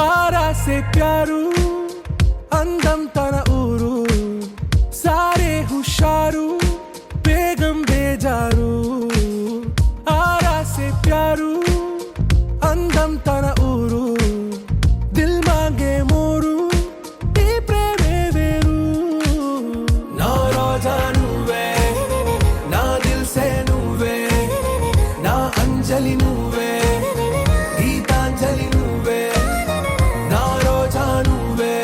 ఆరా సే ప్యారు అందం తన ఊరు సారే హుషారు బేగం బేజారు ఆరా సే ప్యారు అందం తన ఊరు దిల్ మాంగే మోరు ఈ ప్రేమే వేరు నా రోజా నువ్వే నా దిల్ సే నువ్వే నా అంజలి నువ్వే గీతాంజలి నువ్వే నా రోజా నువ్వే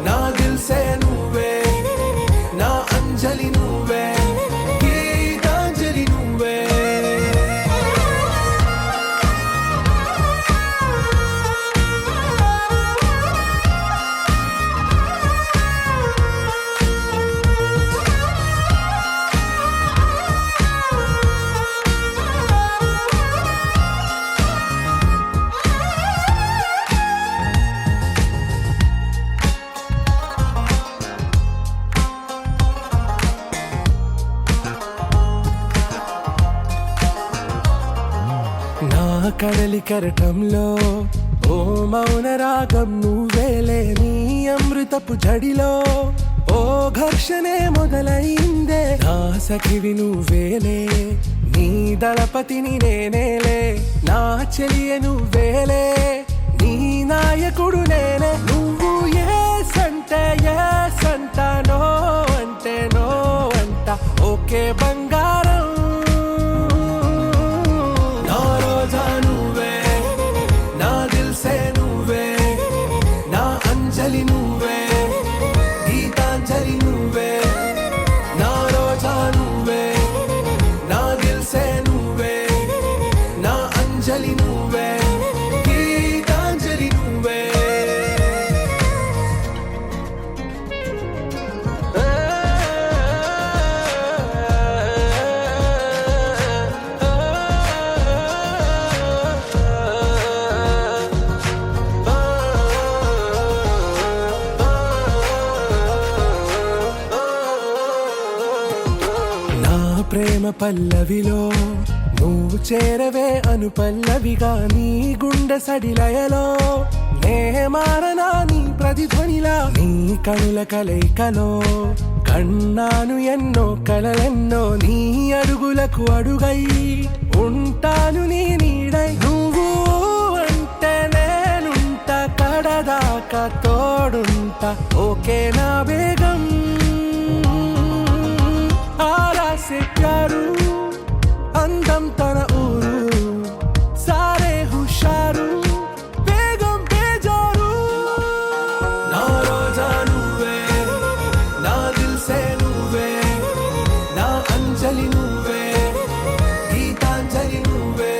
నా దిల్ సే నువ్వే నా అంజలి నువ్వే గీతాంజలి నువ్వే నా కడలి కరటంలో ఓ మౌన రాగం నువ్వేలే నీ అమృతపు జడిలో ఓ ఘర్షణే మొదలైందే నా సఖివి నువ్వేలే నీ దళపతిని నేనేలే నా చెలియ నువ్వేలే నీ నాయకుడు నేనే నువ్వు ఏ సంట నో అంటే నో అంట ఓకే బంగారం నా రోజా నువ్వే నా దిల్ సే నువ్వే నా అంజలి నువ్వే గీతాంజలి నువ్వే నా రోజా నువ్వే నా దిల్ సే నువ్వే నా అంజలి నువ్వే గీతాంజలి నువ్వే నా ప్రేమ పల్లవిలో నువ్వు చేరవే అను పల్లవిగా నీ గుండె సడిలయలో నే మారనా నీ ప్రతిధ్వనిలా నీ కనుల కలయికలో కన్నాను ఎన్నో కలలెన్నో నీ అడుగులకు అడుగై ఉంటాను నీ నీడై నువ్వు అంటే నేనుంట కడదాకా తోడుంట ఓకే నా బేగం ఆరా సే ప్యారు అందం తన ఊరు సారే హుషారు బేగం బేజారు నా రోజా నువ్వే నా దిల్ సే నువ్వే నా అంజలి నువ్వే గీతాంజలి నువ్వే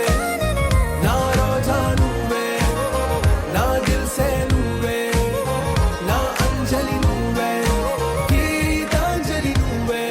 నా రోజా నువ్వే నా దిల్ సే నువ్వే నా అంజలి నువ్వే గీతాంజలి నువ్వే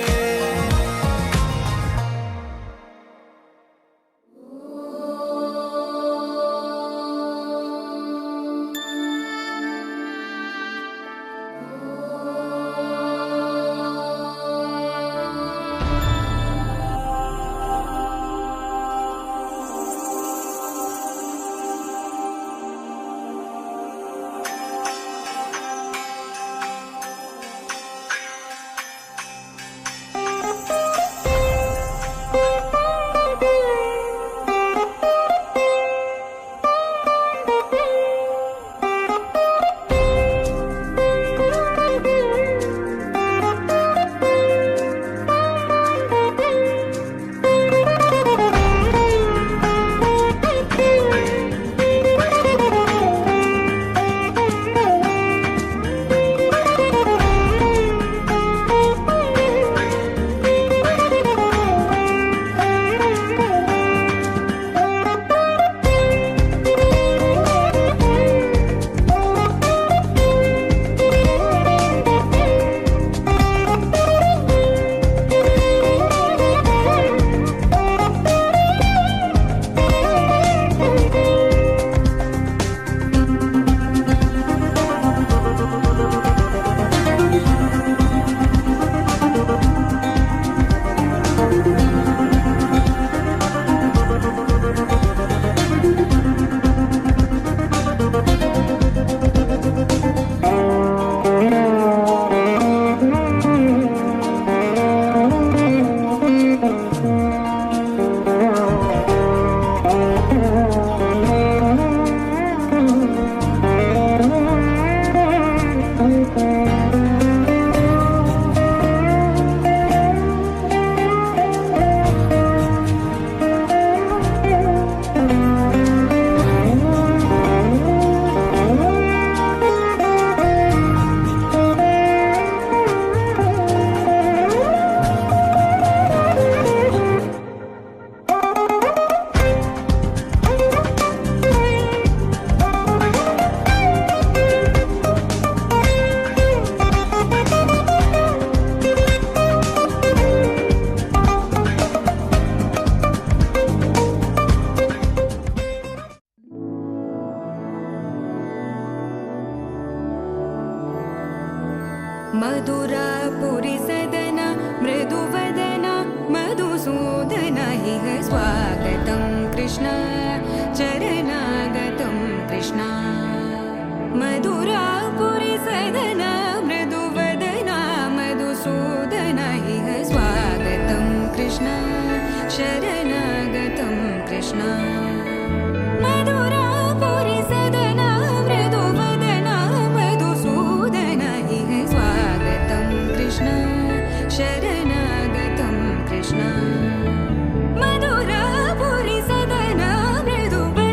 मधुरापुरि सदन मृदुवदन मधुसूदन इह स्वागतं कृष्ण चरणागतं कृष्ण मधुरापुरि सदन मृदुवदन मधुसूदन इह स्वागतं कृष्ण शरणागतं कृष्ण मधुरापुरि सदन मृदुवदन मधुसूदन इह स्वागतं कृष्ण शरणागतं कृष्ण मधुरापुरि सदन मृदुवदन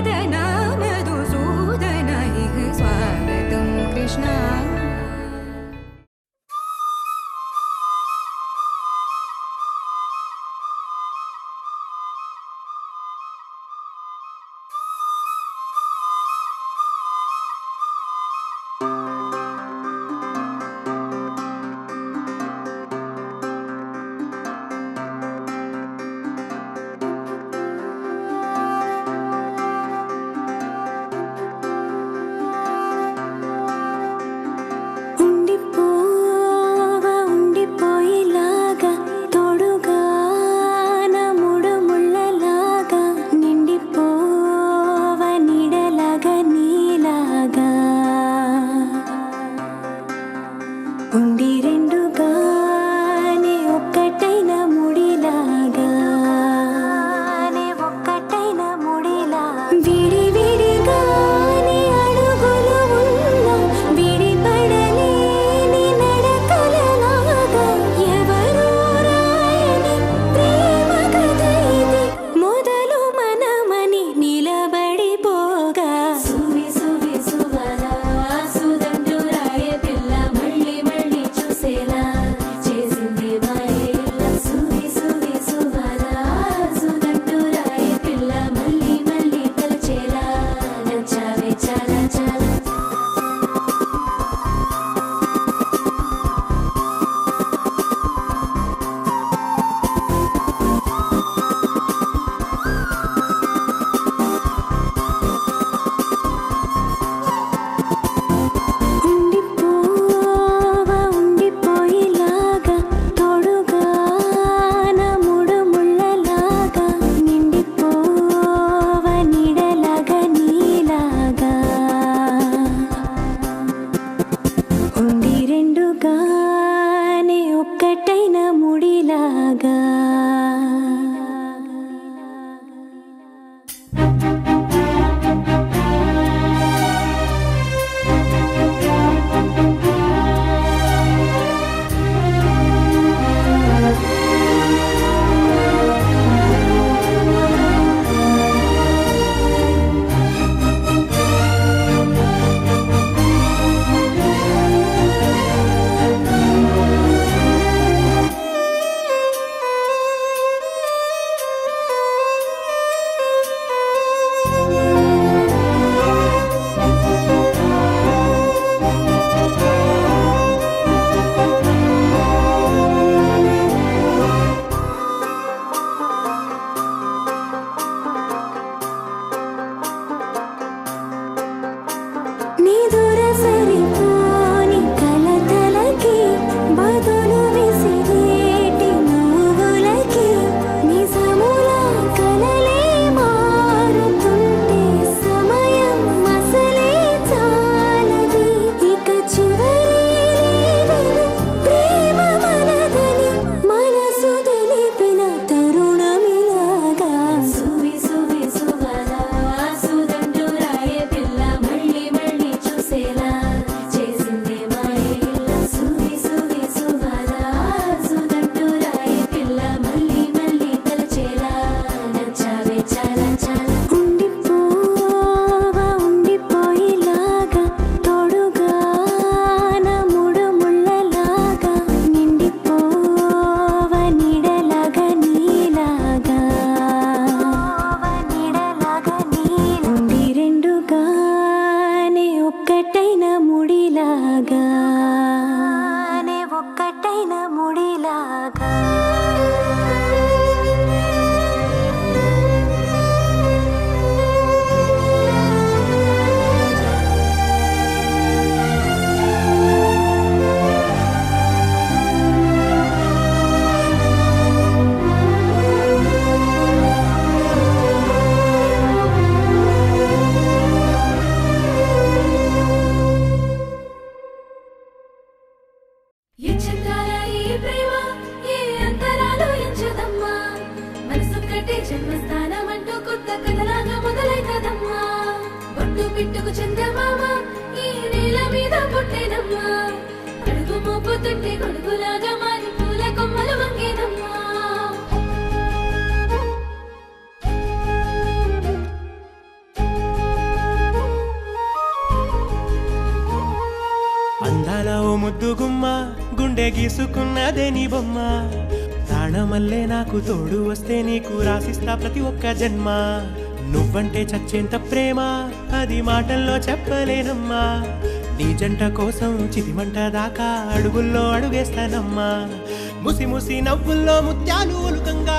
గొడుగులాగా మారి పూల కొమ్మలు వంగేదమ్మా. అందాల ఓ ముద్దు గుమ్మ గుండె గీసుకున్నదే నీ బొమ్మ. ప్రాణమల్లే నాకు తోడు వస్తే నీకు రాసిస్తా ప్రతి ఒక్క జన్మ. నువ్వంటే చచ్చేంత ప్రేమ అది మాటల్లో చెప్పలేనమ్మా. నీ జంట కోసం చితిమంట దాకా అడుగుల్లో అడుగేస్తానమ్మా. ముసి ముసి నవ్వుల్లో ముత్యాలు ఒలుకంగా,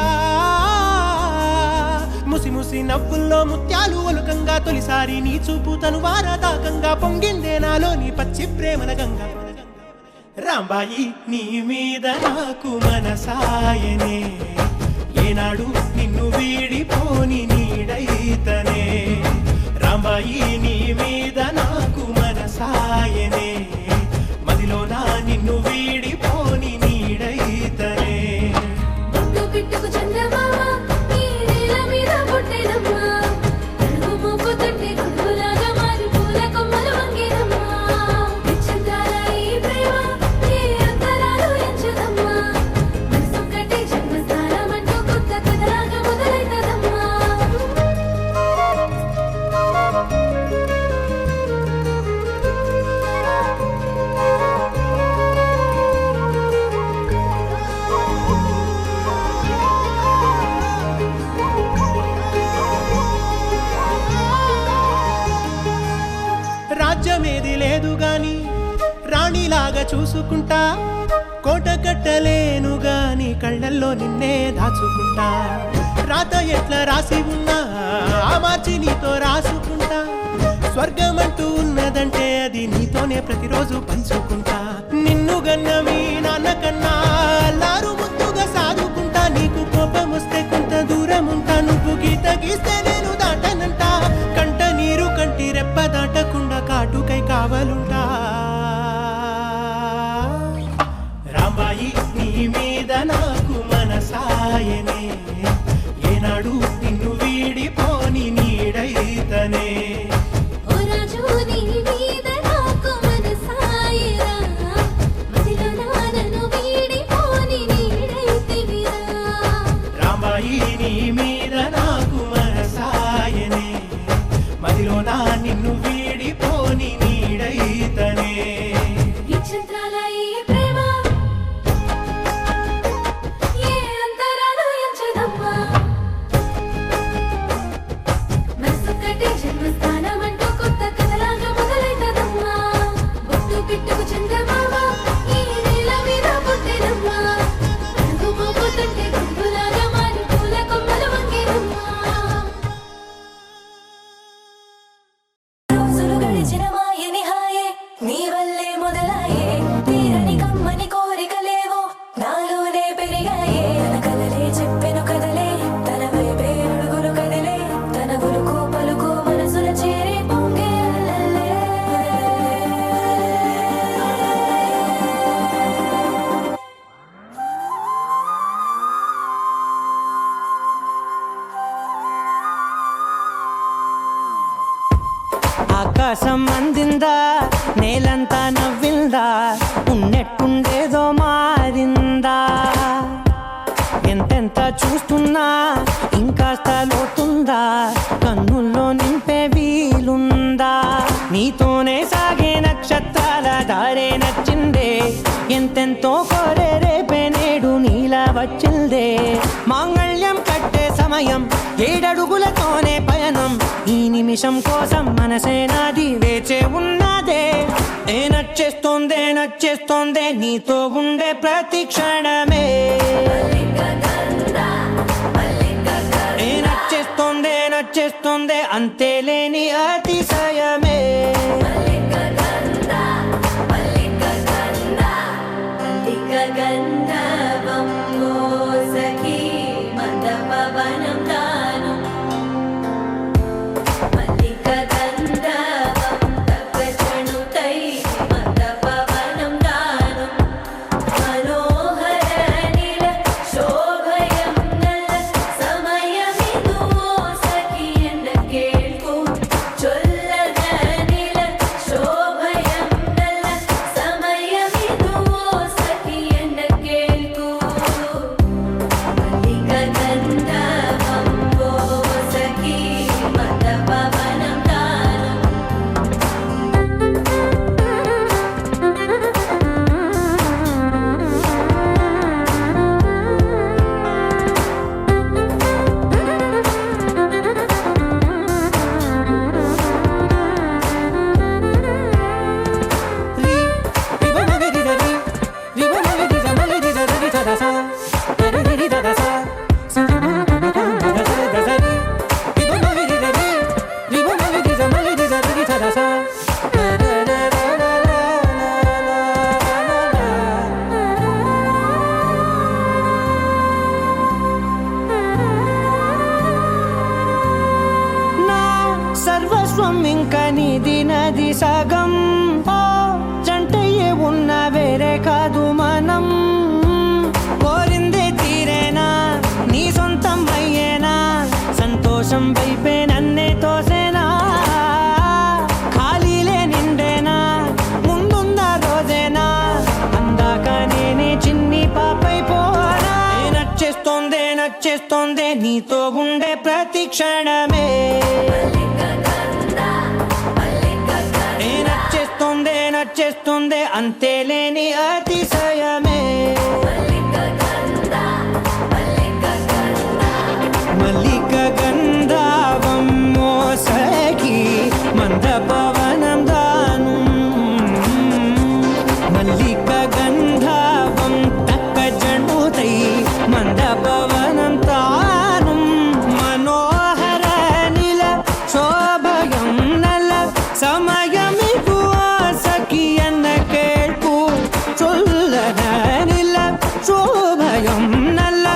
ముసి ముసి నవ్వుల్లో ముత్యాలు ఒలుకంగా, తొలిసారి నీ చూపు తను వారదాకంగా పొంగిందే నాలో నీ పచ్చి ప్రేమల గంగా. రాంబాయి నీ మీద నాకు మనసాయనే, ఏనాడు నిన్ను వీడిపోని నీడైతనే. రాంబాయి నీ మీద నాకు మనసాయనే, మదిలోనా నిన్ను వీడిపోని నీడైతనే. బొట్టు పిట్టుకు చందమామ ఈ నేల మీద పుట్టేదమ్మా. అడుగు మోపు తట్టి గొడుగులాగా మారి పూల కొమ్మలు వంగేదమ్మా. విచిత్రాల ఈ ప్రేమ ఏ అంతరాలు ఎంచదమ్మా. మనసొక్కటే జన్మస్థానం అంటూ కొత్త కథలాగా మొదలైతదమ్మా. రాజ్యమేది లేదు గాని రాణిలాగా చూసుకుంటా. కోట కట్టలేను గాని కళ్ళల్లో నిన్నే దాచుకుంటా. రాత ఎట్లా రాసి ఉన్నా ఆ మార్చి నీతో రాసుకుంటా. స్వర్గమంటూ ఉన్నదంటే అది నీతోనే ప్రతిరోజు పంచుకుంటా. నిన్ను గన్న మీ నాన్న కన్నా అల్లారు ముద్దుగా సాదుకుంటా. నీకు కోపం వస్తే కొంత దూరం ఉంటా. నువ్వు గీత గీస్తే నేను దాటనంట. కంట నీరు కంటి రెప్ప దాటకుండా కాటుకై కావలుంటా. రాంబాయి నీ మీద నాకు మనసాయనే, ఏనాడు నిన్ను వీడిపోని నీడైతనే. ఓ రాజు నీ మీద నాకు మనసాయరా, మదిలో నన్ను వీడిపోని నీడైతివిరా. రాంబాయి నీ మీద నాకు మనసాయనే, మదిలోనా నిన్ను వీడిపోని నీడైతనే. విచిత్రాల ఈ ప్రేమ ఏ అంతరాలు ఎంచదమ్మా. మనసొక్కటే జన్మస్థానం అంటూ కొత్త కథలాగా మొదలైతదమ్మా. బొట్టు పిట్టుకు చందమామ ఈ నేల మీద పుట్టేదమ్మా. అడుగు మోపు తట్టి గొడుగులాగా మారి పూల కొమ్మలు వంగేదమ్మా. రోజులు గడిచిన మాయని హాయే నీ వల్లే మొదలాయే. తీరని కమ్మని కోరికలేవో నాలోనే పెరిగాయే. తన కలలే చెప్పెను కదలే, తన వైపే అడుగులు కదిలే. తన గులుకు పలుకు మనసుల చేరి పొంగే అలలే. ఆకాశం అందిందా, నేలంతా నవ్విందా, ఉన్నట్టుండేదో మారిందా. ఎంతెంత చూస్తున్నా ఇంకాస్త లోతుందా, కన్నుల్లో నింపే వీలుందా. నీతోనే సాగే నక్షత్రాల దారే నచ్చిందే, ఎంతెంతో కోరే రేపే నేడు నీలా వచ్చిందే. మాంగళ్యం కట్టే సమయం ఏడడుగులతోనే పయనం, ఈ నిమిషం కోసం మనసే నాది వేచే ఉన్నదే. ఏ నచ్చేస్తోందే నచ్చేస్తోందే నీతో ఉండే ప్రతి క్షణమే. ఏ నచ్చేస్తోందే నచ్చేస్తోందే అంతేలేని అతిశయమే. సమయమిదు సఖి ఎండ కేಳ್కు చొల్లగ నిల విశ్వం ఇంకా నీది నది సగం ఓ జంటయ్యే ఉన్న వేరే కాదు మనం కోరిందే తీరేనా నీ సొంతం అయ్యేనా సంతోషం వైపే నన్నే తోసేనా ఖాళీలే నిండేనా ముందున్న రోజేనా అందాక నేనే చిన్ని పాపైపోనా నచ్చేస్తోందే నీతో ఉండే ప్రతి క్షణమే నచ్చేస్తోందే అంతేలేని అతిశయమే మల్లిక గంధావం మోసకి మంద పవనం దాను మల్లిక గంధావం తక్క జండుతై మంద పవనం తాను మనోహర నిల శోభయం నల సమయమికు ఆసకి ఎన్న కేൾపు చొల్లన నిల శోభయం నల్ల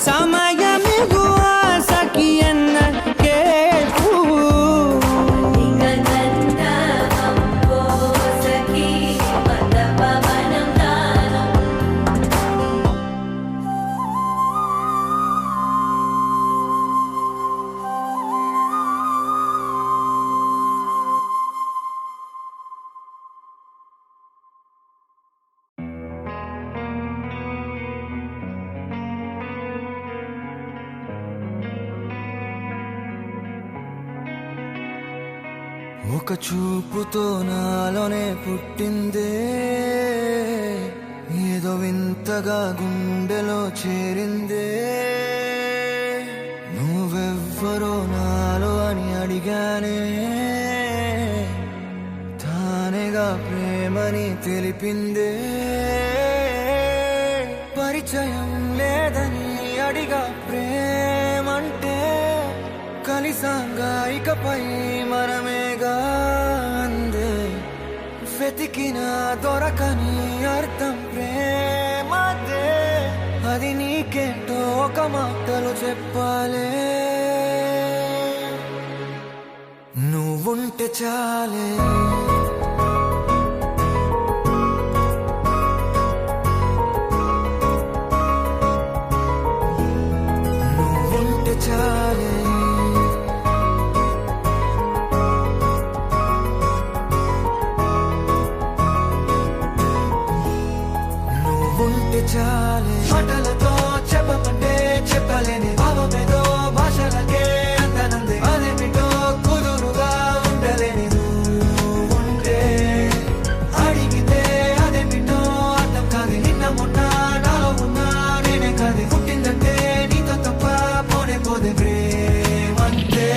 సమయమికు ఆసకి ఎన్న కేൾపు ఒక చూపుతో నాలోనే పుట్టిందే ఏదో వింతగా గుండెలో చేరిందే నువ్వెవ్వరో నాలో అని అడిగానే తానేగా ప్రేమని తెలిపిందే పరిచయం లేదని అడిగా ప్రేమంటే కలిసాంగా ఇకపై మనమేగా అందే వెతికినా దొరకని అర్థం ప్రేమదే అది నీకేంటో ఒక మాటలు చెప్పాలే నువ్వుంటే చాలే నువ్వుంటే చాలే నువ్వుంటే చాలే మాటలతో చెప్పమంటే చెప్పలేని భావమేదో భాషలకే అందనందే అదేమిటో కుదురుగా ఉండలేని నువ్వుంటే అడిగితే అదేమిటో అర్థం కాదు నిన్న మొన్న నాలో ఉన్నా నేనే కాదు పుట్టిందంటే నీతో తప్ప పోనే పోదే ప్రేమంతే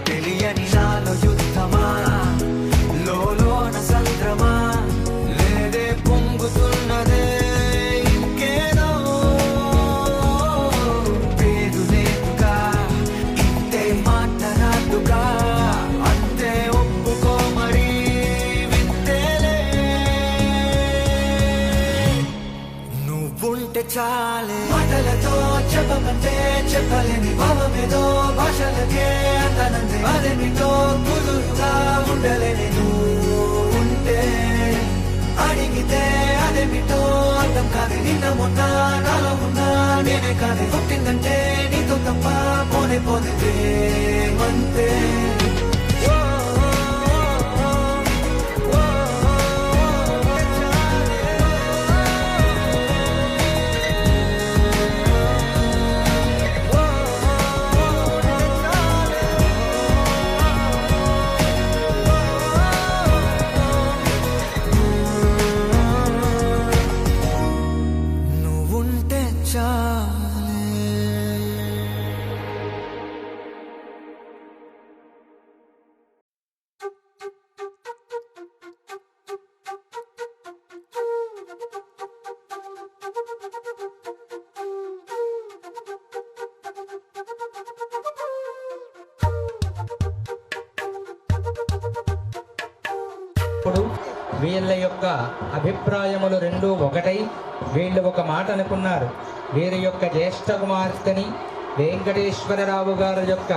తెలియని నాలో యుద్ధమా లోన సంద్రమా లేదే పొంగుతున్నదే ఇంకేదో పేరు లేదుగా ఇంతే మాట్లాడుగా అంతే ఒప్పుకో మరి వింతేలే నువ్వుంటే చాలే మాటలతో చెప్పమంటే చెప్పలేని భావమేదో భాషలకే అందనందే అదేమిటో కుదురుగా ఉండలేని నువ్వుంటే అడిగితే అదేమిటో అర్థం కాదు నిన్న మొన్న నాలో ఉన్నా నేనే కాదు పుట్టిందంటే నీతో తప్ప కొనిపోతే మంతే నువ్వుంటే చాలే. ఇప్పుడు వీళ్ళ యొక్క అభిప్రాయములు రెండు ఒకటై వీళ్ళు ఒక మాట అనుకున్నారు. వీరి యొక్క జ్యేష్ఠ కుమార్తెని వెంకటేశ్వరరావు గారి యొక్క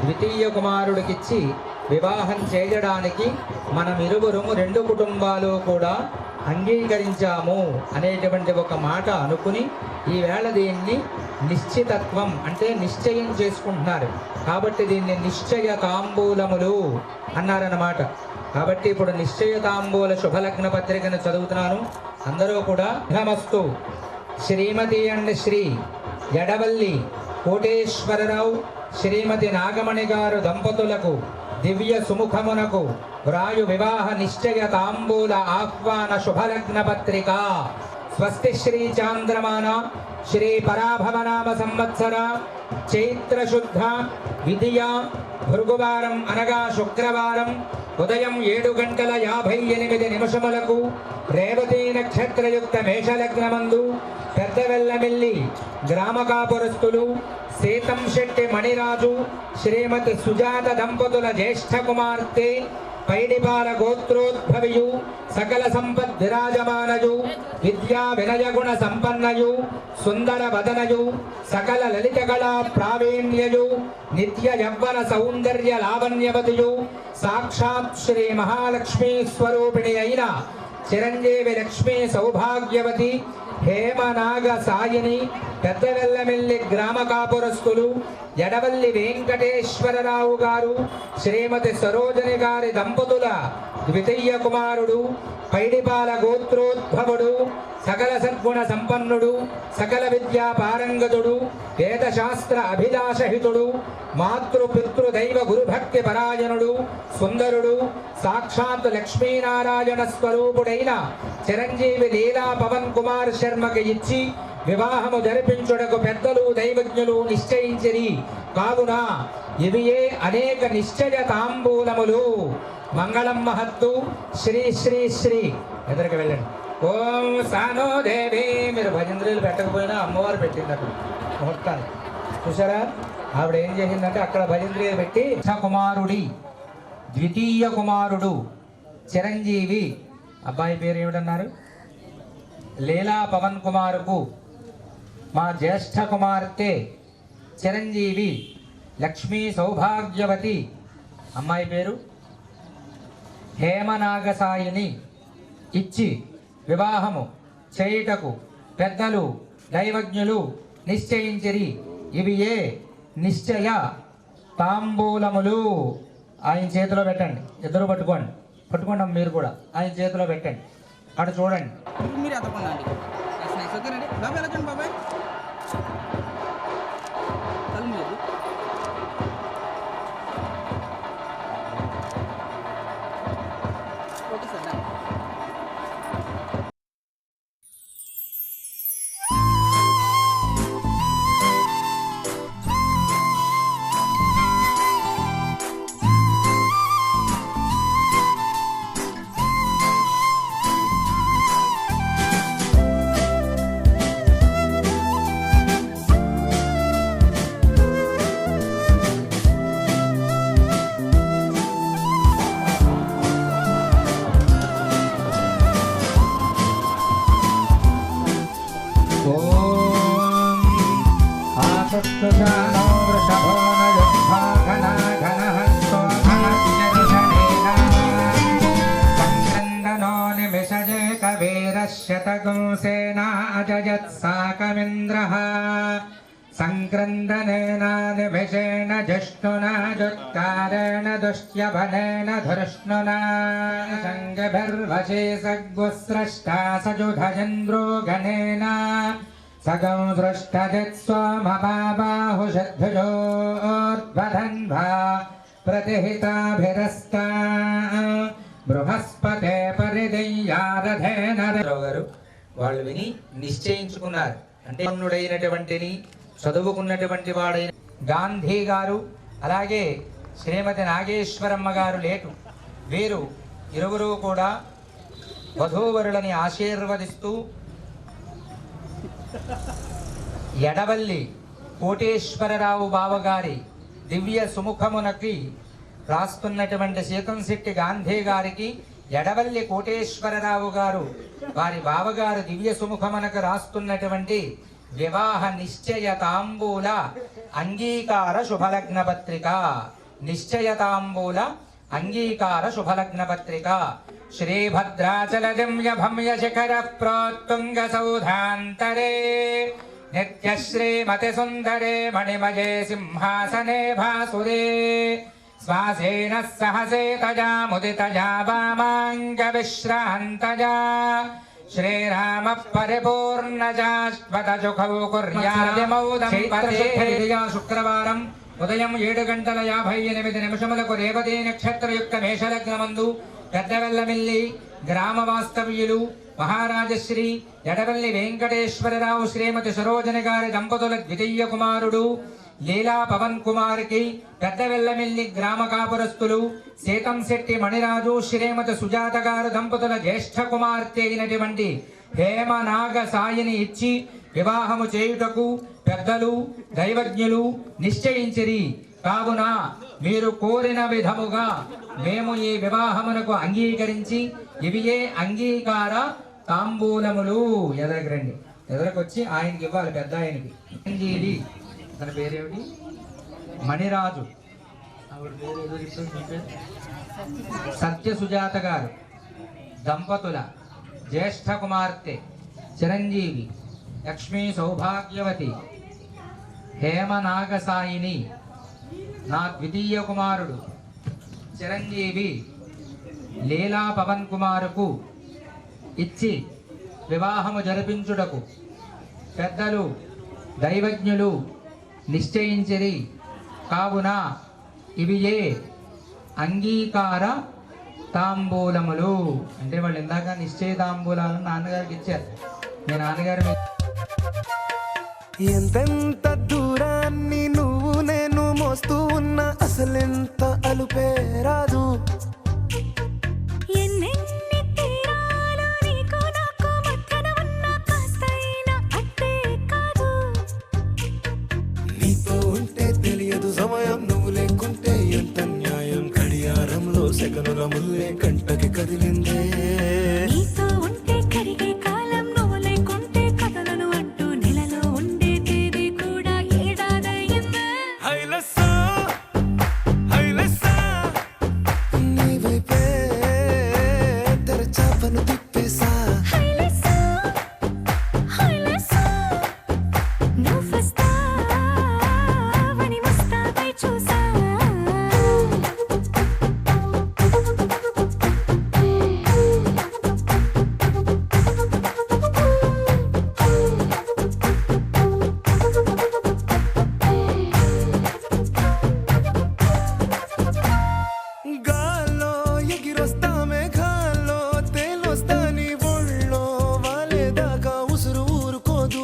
ద్వితీయ కుమారుడికిచ్చి వివాహం చేయడానికి మనం ఇరువురుము రెండు కుటుంబాలు కూడా అంగీకరించాము అనేటువంటి ఒక మాట అనుకుని ఈవేళ దీన్ని నిశ్చితత్వం అంటే నిశ్చయం చేసుకుంటున్నారు. కాబట్టి దీన్ని నిశ్చయ తాంబూలములు అన్నారన్నమాట. కాబట్టి ఇప్పుడు నిశ్చయ తాంబూల శుభలగ్న పత్రికను చదువుతున్నాను. అందరూ కూడా నమస్తు. శ్రీమతి అండ్ శ్రీ ఎడవల్లి కోటేశ్వరరావు శ్రీమతి నాగమణి గారు దంపతులకు దివ్య సుముఖమునకు వ్రాయు వివాహ నిశ్చయ తాంబూల ఆహ్వాన శుభలగ్న పత్రిక. స్వస్తి శ్రీ చాంద్రమాన శ్రీ పరాభవనామ సంవత్సర చైత్ర శుద్ధ విధియ భృగువారం అనగా శుక్రవారం ఉదయం 7:58 రేవతీ నక్షత్రయుక్త మేషలగ్నమందు పెద్దవెల్లమిల్లి గ్రామకాపురస్తులు సీతం శెట్టి మణిరాజు శ్రీమతి సుజాత దంపతుల జ్యేష్ఠ కుమార్తె పైడిపాల గోత్రోద్భవియు సకల సంపద్ విరాజమానయు విద్యా వినయగుణ సంపన్నయు సుందర వదనయు సకల లలిత కళా ప్రావీణ్యయు నిత్య యవ్వన సౌందర్య లావణ్యవతియు సాక్షాత్ శ్రీ మహాలక్ష్మీ స్వరూపిణి అయిన చిరంజీవి లక్ష్మీ సౌభాగ్యవతి హేమనాగ సాయిని పెద్దవెల్లమెల్లి గ్రామ కాపురస్తులు ఎడవల్లి వెంకటేశ్వరరావు గారు శ్రీమతి సరోజని గారి దంపతుల ద్వితీయ కుమారుడు పైడిపాల గోత్రోద్భవుడు సకల సద్గుణ సంపన్నుడు సకల విద్యా పారంగతుడు వేదశాస్త్ర అభిలాషహితుడు మాతృపితృ దైవ గురుభక్తి పరాయణుడు సుందరుడు సాక్షాత్ లక్ష్మీనారాయణ స్వరూపుడైన చిరంజీవి లీలా పవన్ కుమార్ శర్మకి ఇచ్చి వివాహము జరిపించుటకు పెద్దలు దైవజ్ఞులు నిశ్చయించిరి. కావున ఇవియే అనేక నిశ్చయ తాంబూలములు. మంగళం మహత్తు. శ్రీ శ్రీ శ్రీ ఎదురుకు వెళ్ళండి. ఓం సానో దేవి. మీరు భజంద్రీలు పెట్టకపోయినా అమ్మవారు పెట్టింది అక్కడ ముహూర్తాన్ని చూసారా. ఆవిడ ఏం చేసిందంటే అక్కడ భజంద్రీలు పెట్టి కుమారుడి ద్వితీయ కుమారుడు చిరంజీవి అబ్బాయి పేరు ఏమిటన్నారు లీలా పవన్ కుమారుకు మా జ్యేష్ఠ కుమార్తె చిరంజీవి లక్ష్మీ సౌభాగ్యవతి అమ్మాయి పేరు హేమనాగసాయిని ఇచ్చి వివాహము చేయుటకు పెద్దలు దైవజ్ఞులు నిశ్చయించిరి. ఇవి ఏ నిశ్చయ తాంబూలములు. ఆయన చేతిలో పెట్టండి. ఇద్దరు పట్టుకోండి. పట్టుకోండి మీరు కూడా ఆయన చేతిలో పెట్టండి. అక్కడ చూడండి. మీరు ఎత్తకుండా అండి. ఓకేనండి. బాబాయ్ వెళ్ళండి బాబాయ్. కళ్ళు మీరు ఓకే సార్. సంక్రందనేనానిభిషేణ జిష్ణునా జుత్కారేణ దుష్యభనేన ధృష్ణునా శంగభిర్వశే సగ్గుస్రష్టా సజుధజేంద్రో గణేన సగం దృష్టజిత్స్వమబాహుషద్భుజోర్ధ్వధన్వా ప్రతిహితాభిరస్తా బృహస్పతే పరిదయ్యారథేన గారు వాళ్ళు విని నిశ్చయించుకున్నారు. అంటే ఉన్నుడైనటువంటిని చదువుకున్నటువంటి వాడైన గాంధీ గారు అలాగే శ్రీమతి నాగేశ్వరమ్మ గారు లేటు వీరు ఇరువురు కూడా వధూవరులని ఆశీర్వదిస్తూ ఎడవల్లి కోటేశ్వరరావు బావగారి దివ్య సుముఖమునకి రాస్తున్నటువంటి సీతంశెట్టి గాంధీ గారికి ఎడవల్లి కోటేశ్వరరావు గారు వారి బావగారు దివ్య సుముఖమునకు రాస్తున్నటువంటి వివాహ నిశ్చయ తాంబూల అంగీకార శుభలగ్న పత్రిక. నిశ్చయతాంబూల అంగీకార శుభలగ్న పత్రిక. శ్రీభద్రాచల దివ్య భమ్య శిఖర ప్రోత్తుంగ సౌధాంతరే నిత్య శ్రీమతి సుందరే మణిమయే సింహాసనే భాసురే శ్వాసేన సహసేతజా ముదితజా వామాంగ విశ్రాంతజా శ్రీరామ పరిపూర్ణజాశ్వత సుఖౌ కుర్యాదిమౌదం శుక్రవారం ఉదయం 7:58 రేవతి నక్షత్రయుక్త మేషలగ్నమందు పెద్దవెల్లమిల్లి గ్రామ వాస్తవ్యులు మహారాజశ్రీ ఎడవల్లి వెంకటేశ్వరరావు శ్రీమతి సరోజని గారి దంపతుల ద్వితీయ కుమారుడు లీలా పవన్ కుమార్ కి పెద్దవెల్లమిల్లి గ్రామ కాపురస్తులు సీతంశెట్టి మణిరాజు శ్రీమతి సుజాత గారు దంపతుల జ్యేష్ఠ కుమార్తె అయినటువంటి హేమనాగ సాయిని ఇచ్చి వివాహము చేయుటకు పెద్దలు దైవజ్ఞులు నిశ్చయించిరి. కావున మీరు కోరిన విధముగా మేము ఈ వివాహమునకు అంగీకరించి ఇవియే అంగీకార తాంబూలములు. ఎదరగరండి, ఎదరకొచ్చి ఆయనకి ఇవ్వాలి, పెద్ద ఆయనకి. అంజీలి తన పేరేమిటి? మణిరాజు. సత్య సుజాత గారు దంపతుల జ్యేష్ఠ కుమార్తె చిరంజీవి లక్ష్మీ సౌభాగ్యవతి హేమనాగసాయిని నా ద్వితీయ కుమారుడు చిరంజీవి లీలా పవన్ కుమారుకు ఇచ్చి వివాహము జరిపించుటకు పెద్దలు దైవజ్ఞులు నిశ్చయించిరి. కావున ఇవియే అంగీకార తాంబూలములు. అంటే వాళ్ళు ఇందాక నిశ్చయ తాంబూలాలను నాన్నగారికి ఇచ్చారు. మీ నాన్నగారు ఎంతెంత దూరాన్ని నువ్వు నేను మోస్తూ ఉన్న అసలెంత అలుపే రాదు. ఎన్నెన్ని తీరాలు నీకు నాకు మధ్యన ఉన్న కాస్తైనా అట్టే కాదు. నీతో ఉంటే తెలియదు సమయం, నువ్వు లేకుంటే ఎంత న్యాయం. గడియారంలో సెకనుల ముల్లే కంటకి కదిలిందే. నీతో ఉంటే కరిగే కాలం, నువ్వు లేకుంటే కథలను అంటూ నెలలో ఉండే తేదీ కూడా ఏడాదయ్యిందే. హైలెస్సా హైలెస్సా నీ వైపే తెరచాపను తిప్పేసా. హైలెస్సా హైలెస్సా నువ్వొస్తావని ముస్తాబై చూసా. గాల్లో ఎగిరొస్తా మేఘాల్లో తేలొస్తా నీ ఒళ్ళో వాలేదాకా ఉసురు ఊరుకోదు.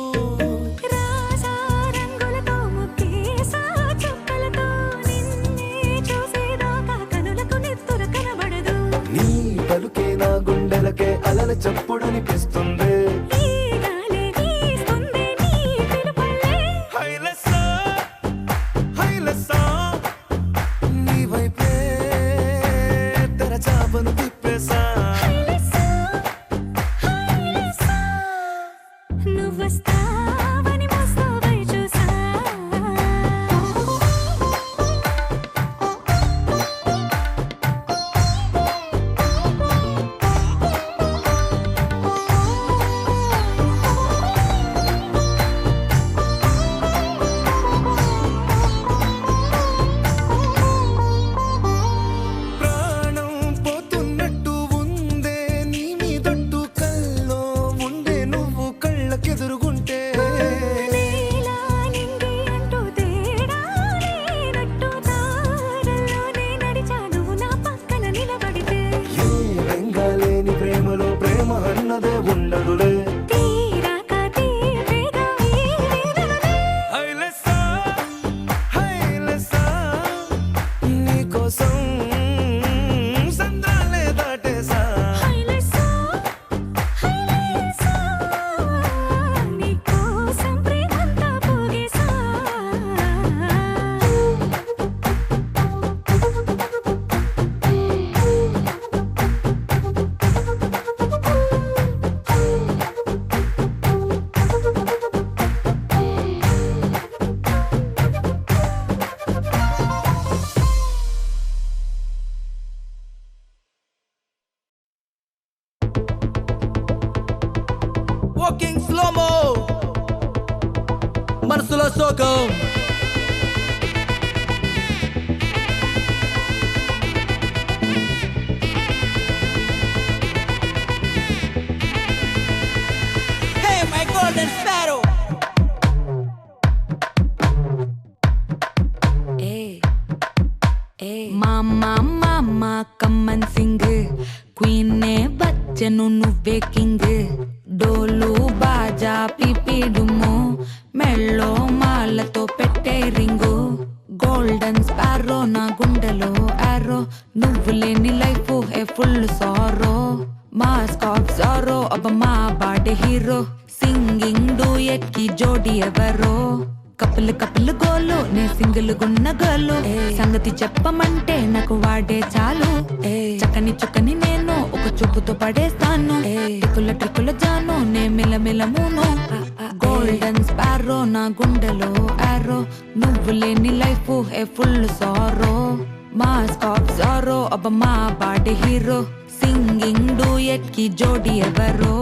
రాజా రంగులతో ముగ్గేసా చుక్కలతో నిన్నే చూసేదాకా కనులకు నెత్తుర కనబడదు. నీ పలుకే నా గుండెలకే అలల చప్పుడనిపిస్తుంది. ఈ గాలి వీస్తుంది నీ పిలుపులే. హైలెస్సా హైలెస్సా నీ వైపే తెరచాపను తిప్పేసా. హైలెస్సా హైలెస్సా నువ్వొస్తావని ముస్తాబై చూసా. ఉండదులే తీరాక తీపిగా ఈ వేదనలే హైలెస్సా హైలెస్సా నీకోసం సంద్రాలే దాటేసా హైలెస్సా హైలెస్సా నీకోసం ప్రేమంతా పోగేసా వాకింగ్ స్లోమో మనసులో సోకం Hey my golden sparrow మామ కమ్మన్ సింగ్ క్వీన్నే బచ్చను నువ్వే కింగ్ డోలు బాజా పిపిడుము మెళ్ళో మాలతో పెట్టే రింగు గోల్డెన్ స్పారో నా గుండెలో ఆరో నువ్వు లేని life A full sorrow mask of sorrow అబ్బ మా బాడీ హీరో సింగింగ్ డూయట్ కి జోడి ఎవరో కప్పులు గోలు నే సింగిల్ గున్న గోలు సంగతి చెప్పమంటే నాకు వాడే చాలు చక్కని నేను ఒక చూపుతో పడేస్తాను ట్రిక్కుల జాను నే మిలమిలమును గోల్డెన్ స్పారో నా గుండెలో ఆరో నువ్వు లేని life A full sorrow mask of sorrow అబ్బ మా బాడీ హీరో సింగింగ్ డూయట్ కి జోడి ఎవరో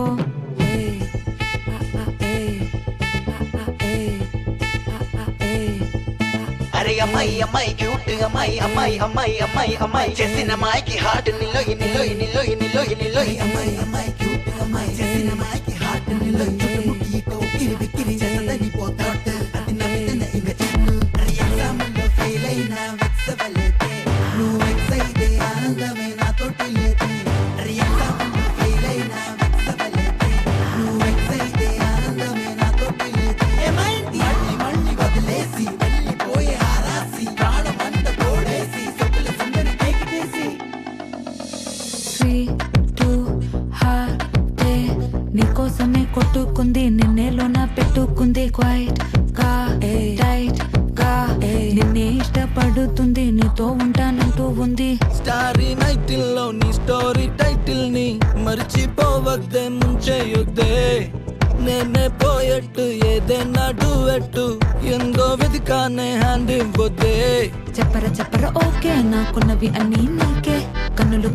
అరే అమ్మాయి క్యూట్ అమ్మాయి చేసిన అమ్మాయికి హార్ట్ నిలోయి అమ్మాయి క్యూట్ అమ్మాయి చేసిన అమ్మాయికి హార్ట్ నిలోయి చుట్టుముక్కి కోకిలి బిక్కిరి చేసదని పోతాట్ అది నవ్విన ఇంక చిన్ను అరే ఎగ్జామ్లో ఫెయిల్ అయినా వెక్సవలేతే నువ్వు వెక్స్ అయితే ఆనందమే నాతోటి లేతే అరే ఎగ్జామ్లో ఫెయిల్ అయినా వెక్సవలేతే నువ్వు వెక్స్ అయితే ఆనందమే నాతోటి లేతే మళ్ళీ వదిలేసి వెళ్ళిపోయే ఆరాసి ప్రాణమంత తోడేసి సొక్కుల సందడి కేకిటేసి 3, 2, హార్టే నీకోసమే కొట్టుకుంది నిన్నేలోన పెట్టుకుంది క్వైట్ గా టైట్ గా నిన్నే ఇష్టపడుతుంది నీతో ఉంటానంటూ ఉంది స్టారీ నైటిల్ లో నీ స్టోరీ టైటిల్ ని మర్చిపోవద్దే ముంచేయొద్దే నేనే పోయట్టు ఏదైనా డూయట్టు ఎందో వెదికానే హ్యాండ్ ఇవ్వొద్దే చెప్పర ఓకే నాకున్నవి అన్నీ నీకే కన్నులు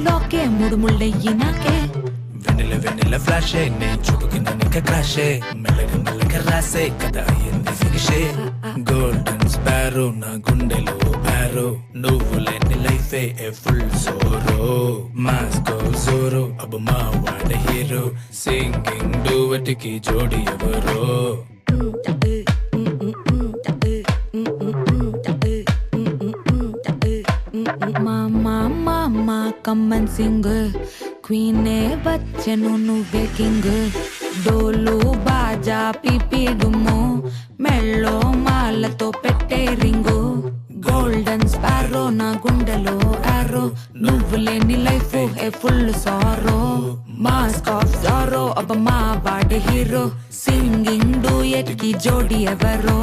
లోకే మూడు ముళ్ళయ్యి నాకే వెన్నెల ఫ్లాషే నే చూపుకి నన్నిక క్రాషే మెల్లగా రాసే కథ అయ్యింది ఫినిషే గోల్డెన్ స్పారో నా గుండెలో ఆరో నువ్వు లేని లైఫే ఏ ఫుల్ సోరో మాస్కో జోరో అబ్బ మా వాడ హీరో సింగింగ్ డూయట్ కి జోడి ఎవరో మామ కమ్మన్ సింగ్ క్వీనే బచ్చను నువ్వే కింగ్ డోలు బాజా పిపిడుము మెళ్ళో మాలతో పెట్టే రింగు గోల్డెన్ స్పారో నా గుండెలో ఆరో నువ్వు లేని life A full sorrow mask of sorrow అబ్బ మా బాడీ హీరో సింగింగ్ డూయట్ కి జోడి ఎవరో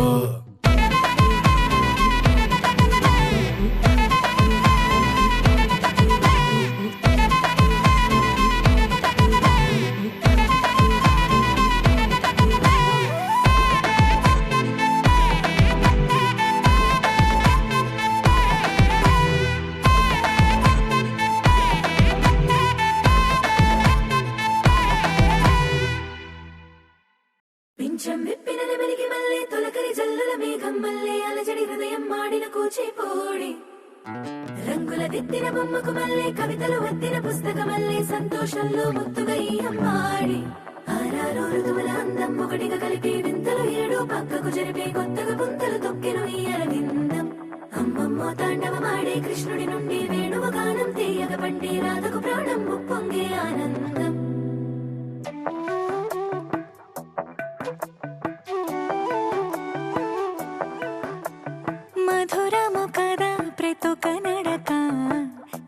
పింఛం విప్పిన నెమలికి మళ్ళీ తొలకరి జల్లుల మేఘం మళ్ళీ అలజడి హృదయం మాడిన కూచిపోడి రంగుల దిద్దిన బొమ్మకు మళ్ళీ కవితలు వద్దిన పుస్తకం మళ్ళీ సంతోషంలో ముత్తుగా ఈ అమ్మాడి ఆరారు ఋతువుల అందం ఒకటిగా కలిపి వింతలు ఏడు పక్కకు జరిపే కొత్తగా పుంతలు తొక్కెను ఈ అరవిందం అమ్మమ్మో తాండవమాడే కృష్ణుడి నుండి వేణువ గానం తీయగ పండి రాధకు ప్రాణం ఉప్పొంగే ఆనందం మధురము కదా ప్రతొక నడక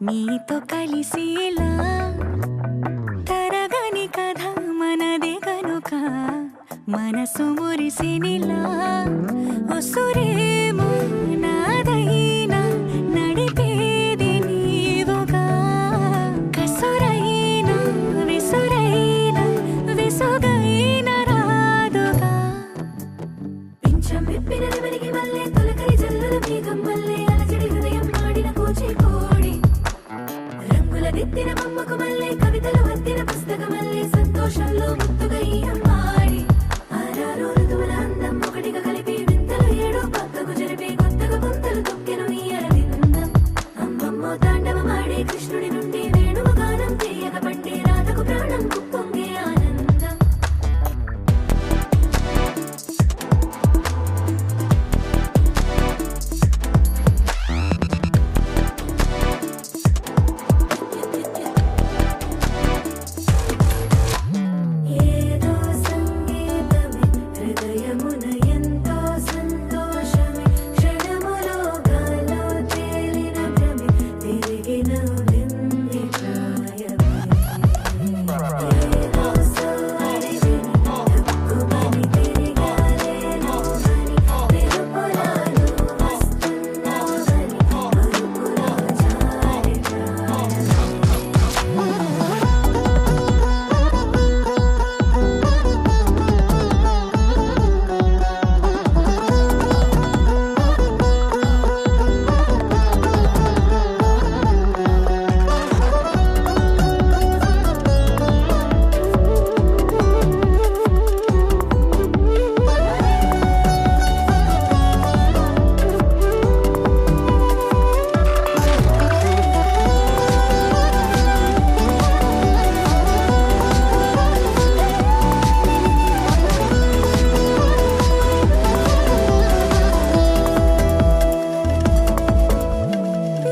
నీతో కలిసేలా తరగని కథ మనదే కనుక మనసు మురిసినిలా ఒసురేమో నాదైనా నడిపేది నీవుగా కసురైనా విసురైనా విసుగైన రాదుగా పింఛం విప్పిన నెమలికి మల్లె తొలకరి జల్లుల మేఘం మల్లె అలజడి హృదయం పాడిన కూచిపూడి రంగుల దిద్దిన బొమ్మకు మల్లె కవితలు వద్దిన పుస్తక మల్లె సంతోషంలో ముత్తుగా ఈ అమ్మాడి ఆరారు ఋతువుల అందం ఒకటిగా కలిపి వింతలు ఏడు పక్కకు జరిపి కొత్తగా పుంతలు తొక్కెను ఈ అరవిందం అమ్మమ్మో తాండవమాడే కృష్ణుడి నుండి వేణువు గానం తీయక పట్టే రాధకు ప్రాణం కుప్పొంగే ఆనందం ఏదో సంగీతమే హృదయమున ఎంతో సంతోషమే క్షణములో గాలో తేలిన భ్రమే తిరిగిన వింది ప్రాయమే ఏదో సోవడి విని తక్కువని తిరిగాలేను అని వెలుపులాను వస్తున్నావు అని మరుపులో జారి ప్రాయమే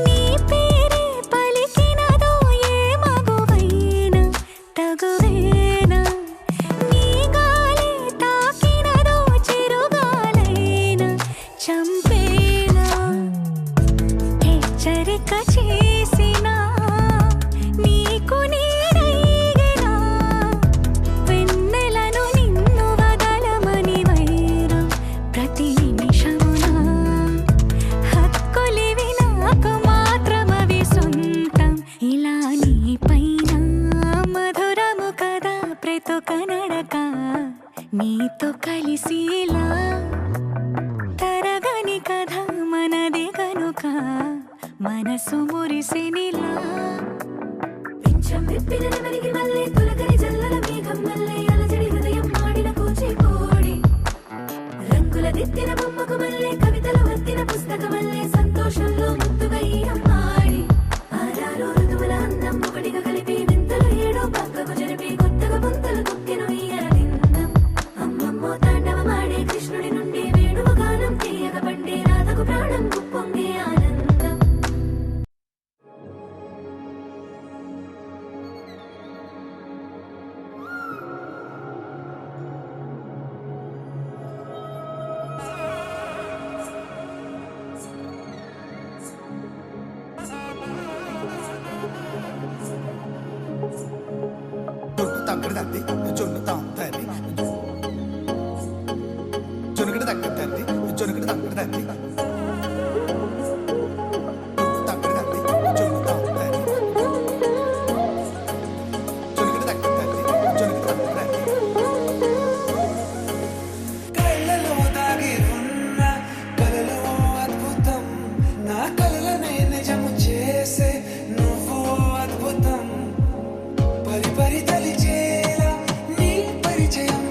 నీ పేరే పలికినదో ఏ మగువైనా తగువేనా నీ గాలి తాకినదో చిరుగాలైనా చంపేనా హెచ్చరిక చేసినా నీకు నీడైనా వెన్నెలను నిన్ను వదలమని వైరం ప్రతి నిమిషమునా హక్కులివి నాకు మాత్రమవి సొంతం ఇలా నీ పైన మధురము కదా ప్రతొక నడక నీతో కలిసిలా తరగని కథ మనదే కనుక మనసు మురిసినిలా పింఛం విప్పిన నెమలికి మల్లె తొలకరి జల్లుల మేఘం మల్లె అలజడి హృదయం పాడిన కూచిపూడి రంగుల దిద్దిన బొమ్మకు మల్లె కవితలు వద్దిన పుస్తక మల్లె సంతోషంలో ముత్తుగా ఈ అమ్మాడి ఆరారు ఋతువుల అందం ఒకటిగా కలిపి వింతలు ఏడు పక్కకు జరిపి కొత్తగా పుంతలు తొక్కెను ఈ అరవిందం అమ్మమ్మో తాండవమాడే కృష్ణుడి నుండి వేణువు గానం తీయక పట్టే రాధకు ప్రాణం కుప్పొంగే ఆనందం జొన్ను తగ్గడదండి జొన్ను తాంతది జొనుగడ తగ్గదండి జొనుగడ తగ్గడదండి తగ్గడదండి జొన్ను తాంతది జొనుగడ తగ్గదండి జొనుగడ తగ్గదండి కళ్ళలో దాగి ఉన్న కలలో అద్భుతం నా కలలనే నిజము చేసే నువ్వు అద్భుతం పరి పరి తలిచేలా నీ పరిచయం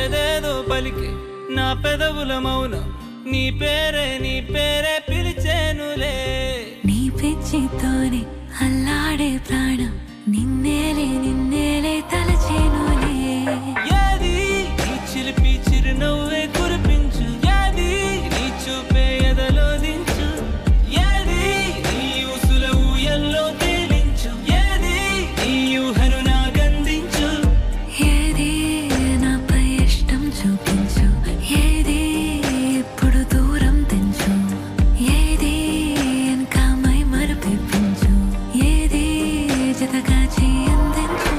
ఏదేదో పలికే నా పెదవుల మౌనం నీ పేరే పిలిచేనులే నీ పిచ్చితోనే అల్లాడే ప్రాణం నిన్నేలే తలచేనులే ఏది నీ చిలిపి చిరునవ్వే కురిపించు ఏది నీ చూపే ఎదలో దించు ఏది నీ ఊసుల ఊయల్లో తేలించు ఏది నీ ఊహను నాకందించు ఏది నాపై ఇష్టం చూపించు ఏది ఇప్పుడు దూరం తెంచు ఏది ఇంకా మై మరపించు ఏది జతగా చేయందించు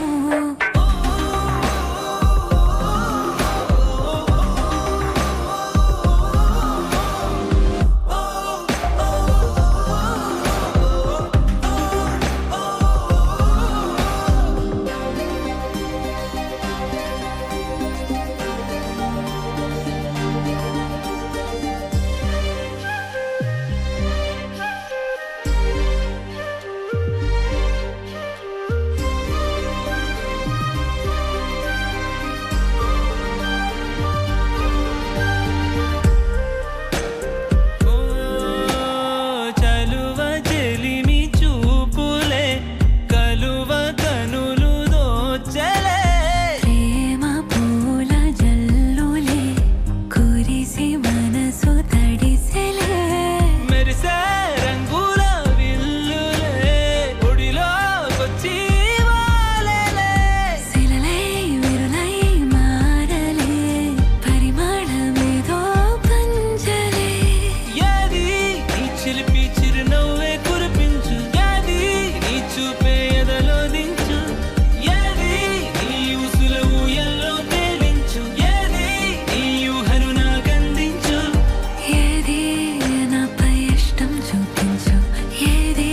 చలువ చెలిమి చూపులే కలువ కనులు దోచలే ప్రేమ పూల జల్లులే కురిసి మనసు తడిసెలే మెరిసే రంగుల విల్లులే ఒడిలోకొచ్చి వాలేలే శిలలై విరులై మారలే పరిమళమేదో పంచలే ఏది నీ చిలిపి చిరునవ్వే కురిపించు ఏది నీ చూపే ఎదలో దించు ఏది నీ ఊసుల ఊయల్లో తేలించు ఏది నీ ఊహను నాకందించు ఏది నాపై ఇష్టం చూపించు ఏది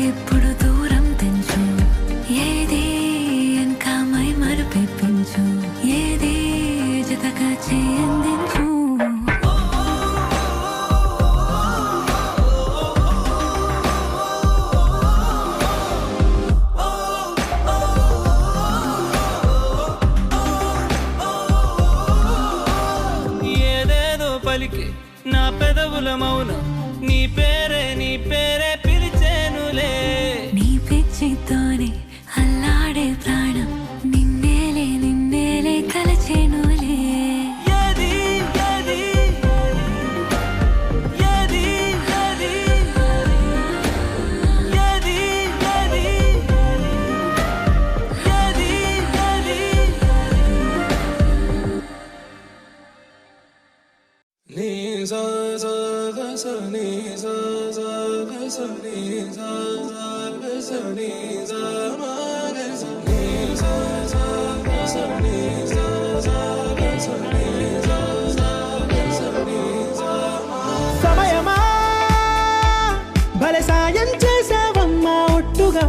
ఇప్పుడు దూరం తెంచు ఏది ఇంకా మై మరపించు ఏది జతగా చేయందించు ఏదేదో పలికే నా పెదవుల మౌనం నీ పేరే పిలిచేనులే నీ పిచ్చితోనే అల్లాడే ప్రాణం నిన్నేలే తలచేనులే ఏది ఏది ఏది ఏది ఏది ఏది ఏది ఏది నీ సా సా స నీ సా సా స నీ సా సా స నీ సా మా గ స నీ సా సా స నీ సా సా స నీ సా సా స నీ సా మా సమయమా భలే సాయం చేసావమ్మా ఒట్టుగా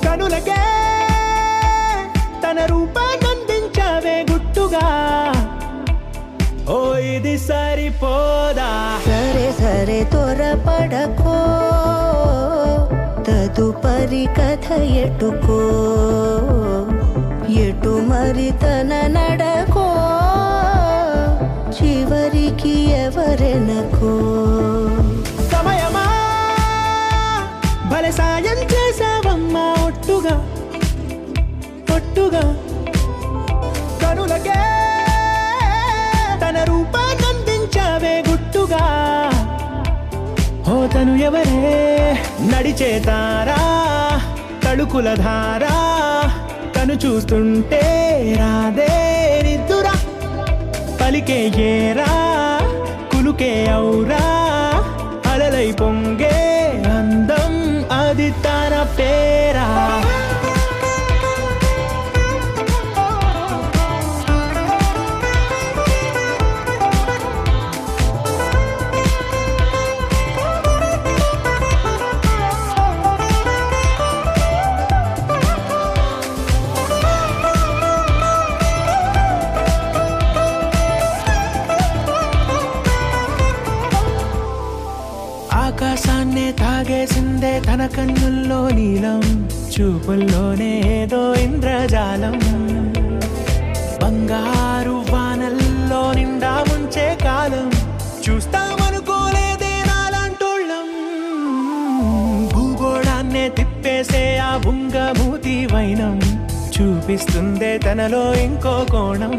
కనులకే తన రూపాన్నందించావే గుట్టుగా ఓ ఇది సరిపోదా సరే త్వరపడకో తదుపరి కథ ఎటుకో ఎటు మరి తన నడకో చివరికి ఎవరెనకో సమయమా భలే సాయం చేసావమ్మా ఒట్టుగా కనులకే తన రూపాన్నందించావే గుట్టుగా ఓ తను ఎవరే నడిచే తారా తళుకుల ధారా తను చూస్తుంటే రాదే నిద్దురా పలికే ఏరా కులుకే ఔరా అలలై పొంగే అందం అది తన పేరా ఆకాశాన్నే తాగేసిందే తన కన్నుల్లో నీలం చూపుల్లోనే ఏదో ఇంద్రజాలం బంగారు వానల్లో నిండా ముంచే కాలం చూస్తామనుకోలేదే నాలాంటోళ్ళం భూగోళాన్నే తిప్పేసే ఆ బుంగమూతి వైనం చూపిస్తుందే తనలో ఇంకో కోణం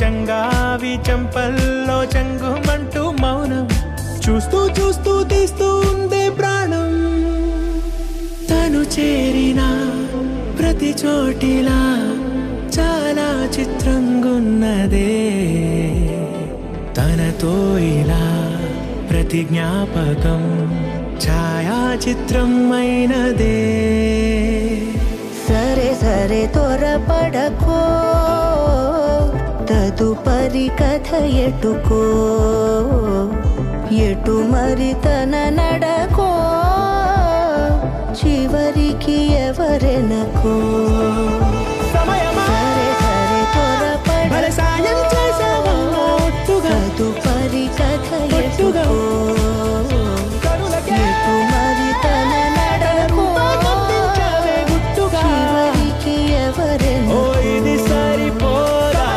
చంగావి చంపల్లో చంగుమంటూ మౌనం చూస్తూ చూస్తూ తీస్తూ ఉందే ప్రాణం తను చేరిన ప్రతి చోటిలా చాలా చిత్రంగున్నదే తనతో ఇలా ప్రతి జ్ఞాపకం ఛాయాచిత్రం అయినదే సరే సరే త్వరపడకో తదుపరి కథ ఎటుకో ఎటు మరి తన నడకో చివరికి ఎవరెనకో సరే సరే త్వరపడకో తదుపరి కథ ఎటుకో ఎటు మరి తన నడకో చివరికి ఎవరెనకో ఇది సరిపోదా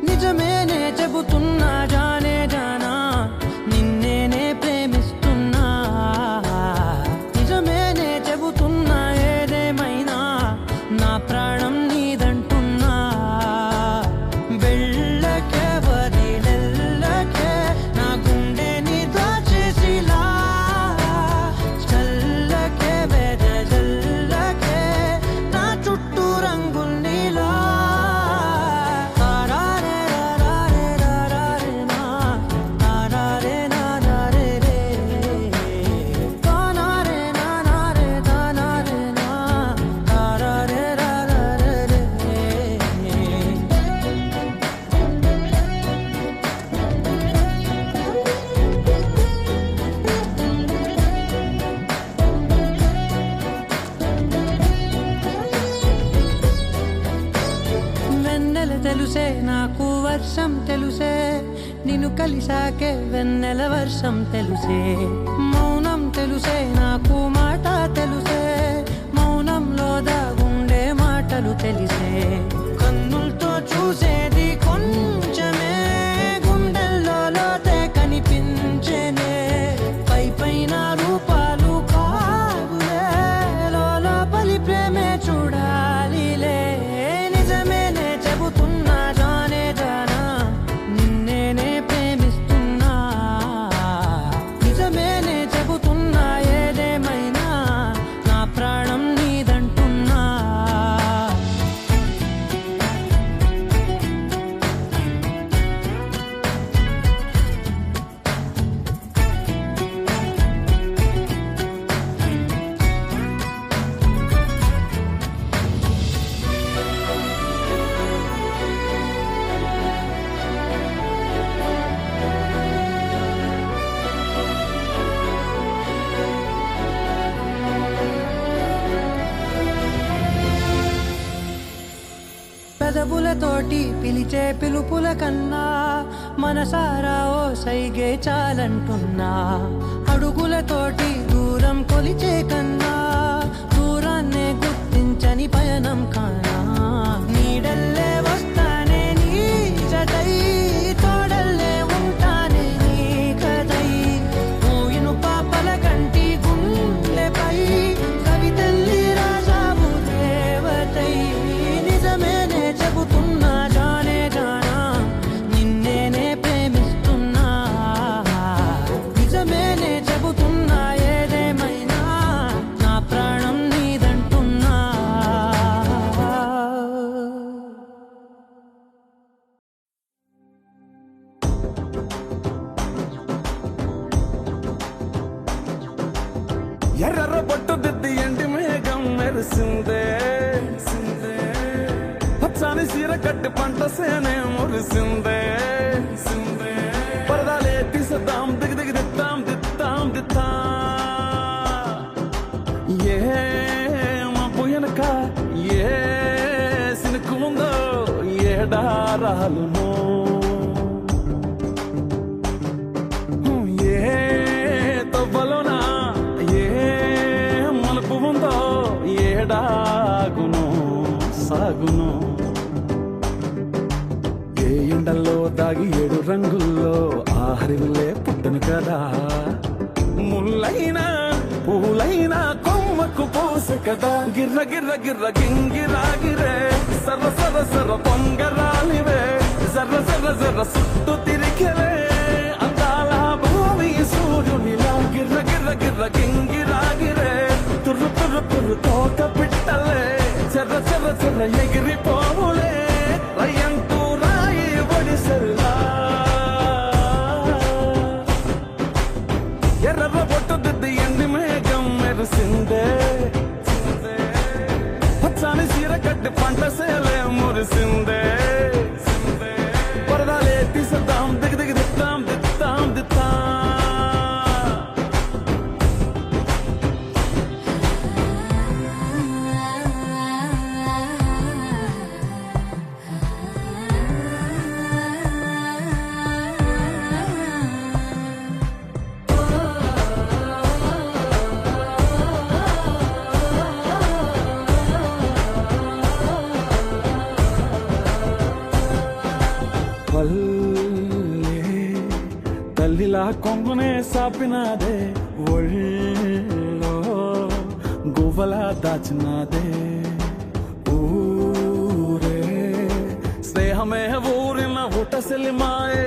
నిజమేనే చెబుతున్నా జానే జానా నిన్నేనే ప్రేమిస్తున్నా నిజమేనే చెబుతున్నా ఏదేమైనా నా ప్రాణం నీదంటున్నా వెళ్ళకే వదిలెల్లకే నా గుండెని దాచేసిలా చల్లకే వెదజల్లకే నా చుట్టూ రంగుల్నిలా తెలుసే నాకు వర్షం తెలుసే నిన్ను కలిసాకే వెన్నెల వర్షం తెలుసే మౌనం తెలుసే నాకు మాట తెలుసే మౌనంలో దాగుండే మాటలు తెలిసే కన్నులతో చూసేది కొంచెమే గుండెల్లో లోతే కనిపించేనే పై పైన రూపాలు కావులే లోపలి ప్రేమే చూడాలిలే పెదవులతోటి పిలిచే పిలుపుల కన్నా మనసారా ఓ సైగే చాలంటున్నా అడుగులతోటి దూరం కొలిచే కన్నా దూరాన్నే గుర్తించని పయనం కానా నీడల్లే వస్తానే నీ జతై తోడల్లే ఉంటానే నీ కథై ఊయిను పాపల కంటి గుండెపై కవితల్లి రాజావు దేవతై నిజమేనే చెబుతున్నా జానే జానా నిన్నేనే ప్రేమిస్తున్నా నిజమేనే చెబుతున్నా ఏదేమైనా ఎర్ర బొట్టు దిద్ది ఎండి మేఘం మెరిసిందే పచ్చాని సీర కట్టి పంట సేనే మురిసిందే పరదాలే తీసద్దాం దిగి దిగి దిత్తాం దిత్తాం దిత్తా ఏ మబ్బు వెనక ఏ సినుకు ఉందో ఏడారాలునో ఏ తవ్వలోనా ఏ మలుపు ఉందో ఏడాగునో సాగునో ఏ ఎండల్లో దాగి 7 రంగుల్లో ఆ హరివులే పుట్టను కదా ముల్లైనా పూలైనా కొమ్మకు పోసె కదా గిర్ర గిర్ర గిర్ర గింగిరాగిరే సర్ర సర్ర సర్ర పొంగరాలివే జర్ర జర్ర జర్ర సుట్టు తిరిగివే అందాల భూమి సూర్యునిలా గిర్ర గిర్ర గిర్ర గింగిరాగిరే తుర్రు తుర్రు తుర్రు తోక పిట్టలే చెర్ర చెర్ర చెర్ర ఎగిరిపోవులే రయ్యంటూ రాయి ఒడిసెల్లా ఎర్ర బొట్టు దిద్ది ఎండి మేఘం మెరిసిందే పచ్చాని సీర కట్టి పంట సేలే మురిసిందే పరదాలే తీసద్దాం దిగి దిగి దిత్తాం దిత్తాం దిత్తా తల్లిలా కొంగునే సాపినాదే ఒళ్ళో గువ్వలా దాచినాదే ఊరే స్నేహమే ఊరిన ఉటసెలిమాయే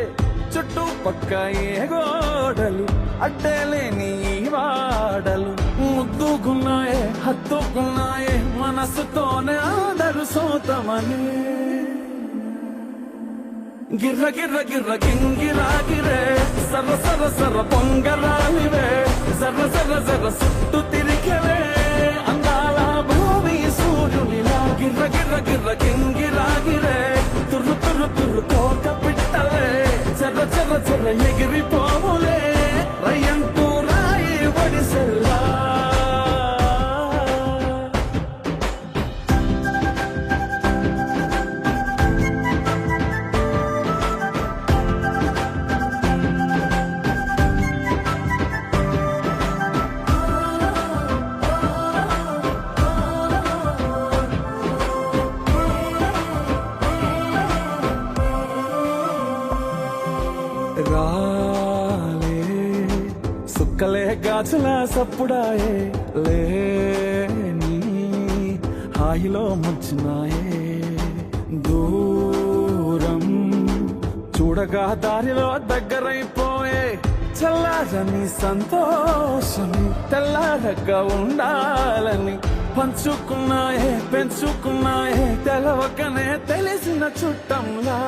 చుట్టూ పక్క ఏ గోడలు అడ్డలేని వాడలు ముద్దుగున్నాయే హత్తుకున్నాయే మనసుతోనే అందరు సోతమనే గిర్ర గిర్ర గిర్ర గింగిరాగిరే సర్ర సర్ర సర్ర పొంగరాలివే జర్ర జర్ర జర్ర సుట్టు తిరిగివే అందాల భూమి సూర్యునిలా గిర్ర గిర్ర గిర్ర గింగిరాగిరే తుర్రు తుర్రు తుర్రు తోక పిట్టలే చెర్ర చెర్ర చెర్ర ఎగిరిపోవులే రయ్యంటూ రాయి ఒడిసెల్లా రాలే సుక్కలే గాజుల సప్పుడాయే లేని హాయిలో ముంచినాయే దూరం చూడగా దారిలో దగ్గరైపోయే చల్లారని సంతోషమి తెల్లారగా ఉండాలని పంచుకున్నాయే పెంచుకున్నాయే తెలవకనే తెలిసిన చుట్టంలా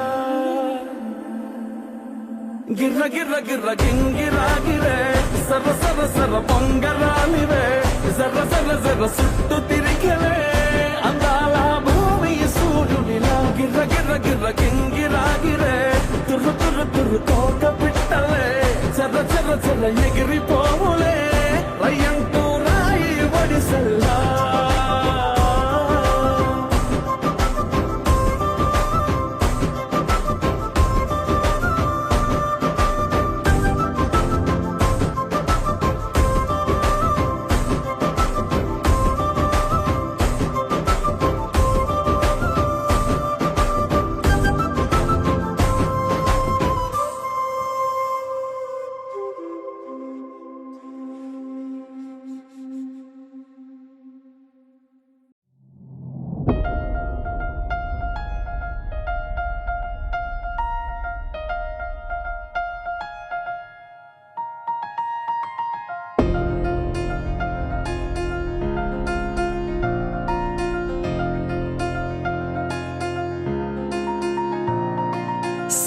గిర్ర గిర్ర గిర్ర గింగిరాగిరే సర్ర సర్ర సర్ర పొంగరాలివే జర్ర జర్ర జర్ర సుట్టు తిరిగివే అందాల భూమి సూర్యునిలా గిర్ర గిర్ర గిర్ర గింగిరాగిరే తుర్రు తుర్రు తుర్రు తోక పిట్టలే చెర్ర చెర్ర చెర్ర ఎగిరిపోవులే రయ్యంటూ రాయి ఒడిసెల్లా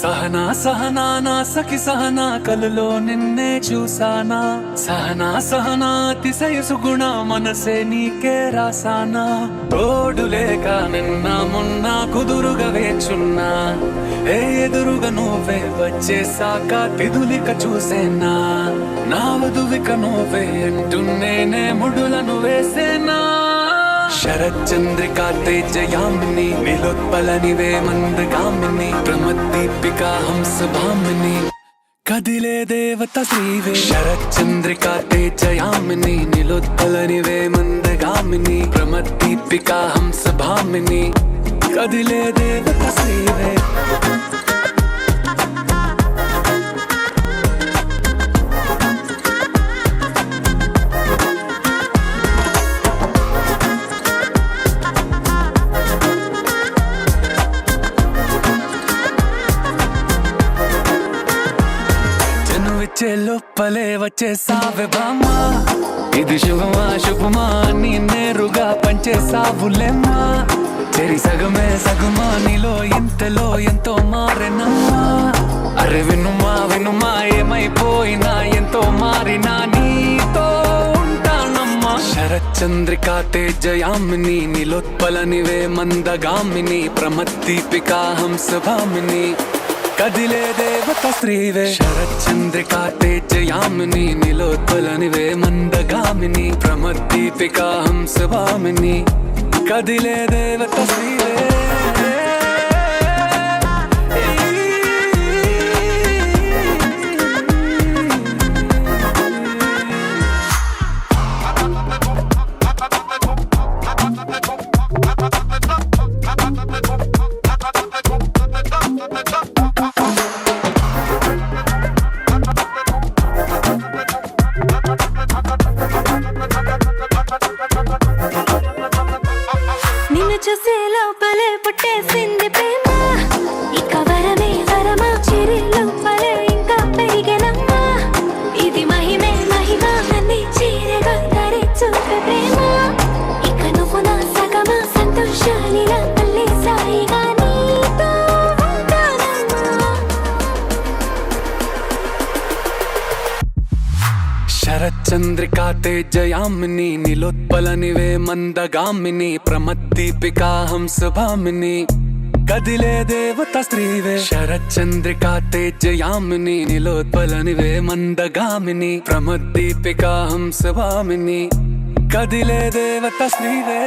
సహనా సహనా నా సఖి సహనా కలలో నిన్నే చూసానా సహనా సహనా అతిశయసు గుణ మనసే నీకే రాసానా తోడు లేక నిన్న మొన్న కుదురుగా వేచున్నా ఏ ఎదురుగా నువ్వే వచ్చేసాక తిదులిక చూసేనా నా వధువిక నువ్వే అంటున్నేనే ముడులను వేసేనా శరచంద్రికా తేజయామిని నీలోత్పలనివే మందగామిని ప్రమద్దీపికా హంసభామిని కదిలే దేవత శ్రీవే శరచంద్రికా తేజయామిని నీలోత్పలనివే మందగామిని ప్రమద్దీపికా హంసభామిని కదిలే దేవత శ్రీవే లోపలే వచ్చేసావే బామ్మా ఇది శుభమా శుభమా నీ నేరుగా పంచేసావులేమ్మా చెరి సగమే సగమా నీలో ఇంతలో ఎంతో మారెనమ్మా అరే వినుమా వినుమా ఏమైపోయినా ఎంతో మారినా నీతో ఉంటానమ్మా శరచంద్రికా తేజయామిని నీలోత్పలనివే మందగామిని ప్రమద్దీపికా హంసభామిని కదిలే దేవత శ్రీవే శరచంద్రికా తేజయామిని నీలోత్పలనివే మందగామిని ప్రమద్దీపికా హంసభామిని కదిలే దేవత శ్రీవే చూసే లోపలే పుట్టేసింది ప్రేమ ఇక వరమే వరమా చిరి లోపలే ఇంకా పెరిగెనమ్మా ఇది మహిమే మహిమ అన్ని చీరగా ధరి చూపే ప్రేమ ఇక నువ్వు నా సగమా సంతోషాలిలా మళ్ళీ సాయిగా నీతో ఉంటానమ్మా శరచంద్రికా తేజయామిని నీలోత్పలనివే మందగామిని ప్రమద్దీపికా హంసభామిని కదిలే దేవత శ్రీవే శరచంద్రికా తేజయామిని నీలోత్పలనివే మందగామిని ప్రమద్దీపికా హంసభామిని కదిలే దేవత శ్రీవే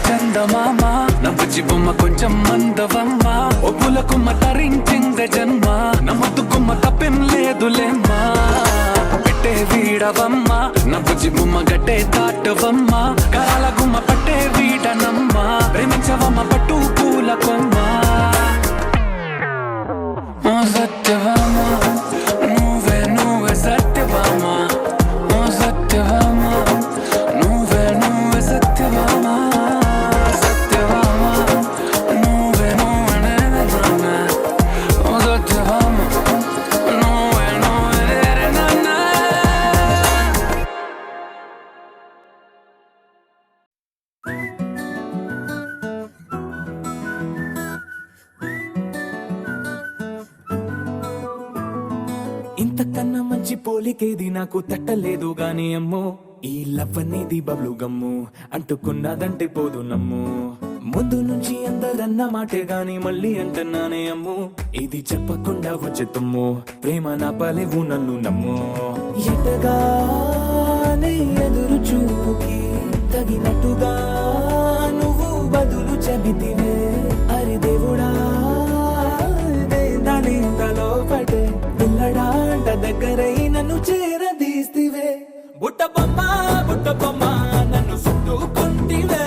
చందమామ నా బుజ్జి బొమ్మ కొంచెం మందవమ్మ ఒప్పుల కుమ్మ తరించిందే జన్మ నా ముద్దు కుమ్మ తప్పేం లేదులేమ్మా పెట్టే వీడవమ్మ నా బుజ్జి బొమ్మ గట్టే దాటవమ్మ కాల గుమ్మ పట్టే వీడనమ్మ ప్రేమించవమ్మ పట్టు పూల కొమ్మ సత్యవామ నువ్వే నువ్వే సత్యవామ సత్యవామ నువ్వే నువ్వే సత్యవామ ఇంతకన్నా మంచి పోలికేది నాకు తట్టలేదు గాని అమ్మో ఈ లవ్ అనేది బబ్లు గమ్ము అంటుకున్నదంటే పోదు నమ్ము ముందు నుంచి అందరన్న మాటే గాని మళ్ళీ అంటున్నానే అమ్ము ఇది చెప్పకుండా వచ్చే తుమ్ము ప్రేమ నా పలేవు నన్ను నమ్ము ఎటగానే ఎదురు చూపుకి తగినట్టుగా నువ్వు బదులు చెబితివే అరి దేవుడా దానింతలో పడే పిల్లడాంట దగ్గరై నన్ను చేరదీస్తివే బుట్ట బొమ్మ నన్ను చుట్టుకుంటివే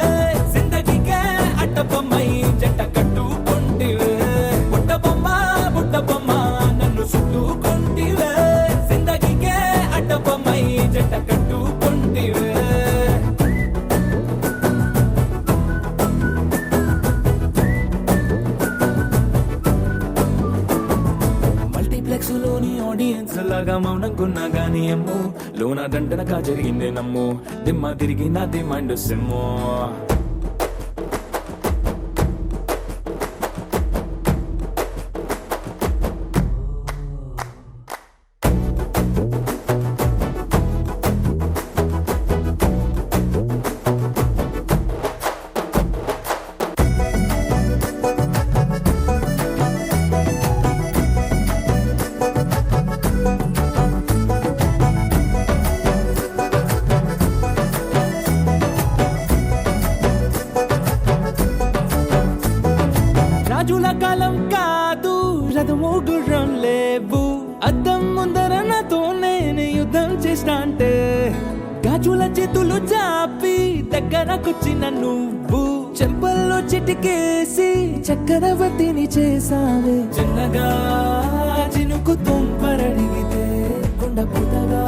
జిందగీకే అట్ట బొమ్మై జంట కట్టుకుంటివే బుట్ట బొమ్మ నన్ను చుట్టుకుంటివే జిందగీకే అట్ట బొమ్మై జంట కట్టుకుంటివే క్లైమాక్స్ లోని ఆడియన్స్ లాగా మౌనంకున్నా గానీ అమ్ము లోన దండనగా జరిగిందే నమ్ము దిమ్మ తిరిగి నాది మైండ్ సిమ్ము రాజుల కాలం కాదు రథము గుర్రం లేవు అద్దం ముందర నాతో నేను యుద్ధం చేస్తా అంటే గాజుల చేతులు చాపి దగ్గరకొచ్చిన నువ్వు చెంపల్లో చిటికేసి చక్రవర్తిని చేసావే చిన్నగా చినుకు తుంపరడిగితే కొండ పుటగా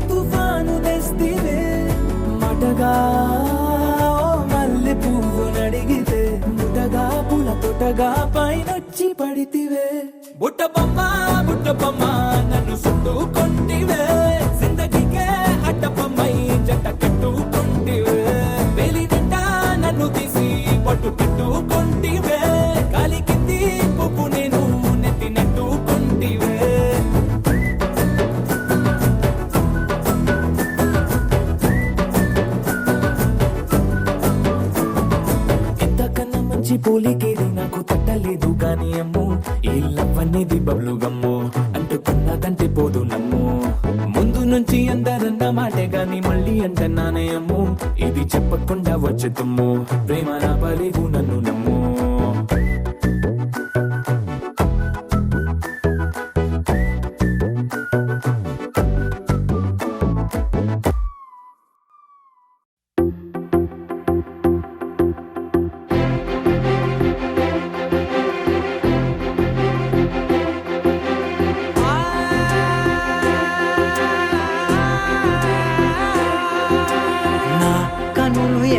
తుఫాను తెస్తివే మాటగా మల్లె పువ్వు నడిగితే ముటగా పుల తొటగా పైనొచ్చి పడితివే బుట్ట బొమ్మ నన్ను చుట్టుకొంటివే జిందగీకే అడ్డపమ్మై జంట కట్టుకొంటివే వేలి నిండా నన్ను తీసి పట్టు పెట్టుకొంటివే గాలి కింది పువ్వు నేను నెత్తినట్టుకొంటివే పోలికేది నాకు తట్టలేదు గాని అమ్ము ఈ లవ్ అనేది బబ్లు గమ్ము అంటుకున్నదంటే పోదు నమ్ము ముందు నుంచి అందరన్న మాటే గాని మళ్ళీ అంటున్నానే అమ్ము ఇది చెప్పకుండా వచ్చే తుమ్ము ప్రేమ రాపలేవు నన్ను నమ్ము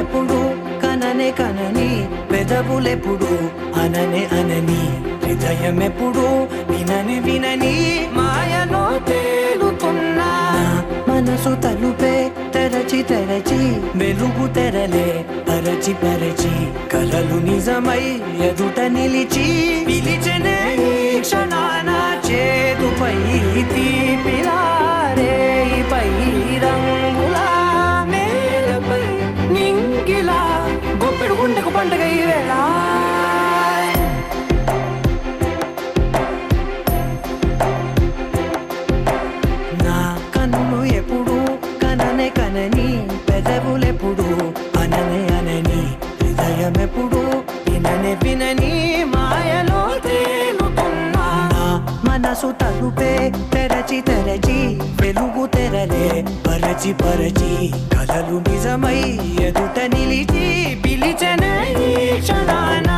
ఎప్పుడు కననే కనని పెదవులెప్పుడు అననే అనని హృదయం ఎప్పుడు వినని వినని మాయలో తేలుతున్నా మనసు తలుపే తెరచి తెరచి వెలుగు తెరలే పరచి పరచి కలలు నిజమై ఎదుట నిలిచి పిలిచనే క్షణాన చేతుపై తీపిలారే పై రంగులా నేలపై నింగిలా గొప్పెడు గుండెకు పండగ ఈ వేళ నా కన్నులు ఎప్పుడు కననే కనని పెదవులెప్పుడు అననే అనని హృదయం ఎప్పుడు విననే వినని మాయలో తేలుతున్నా మనసు తలుపే తెరచి తెరచి వెలుగు తెరలే పరచి పరచి కలలు నిజమై ఎదుట నిలిచి పిలిచనే క్షణాన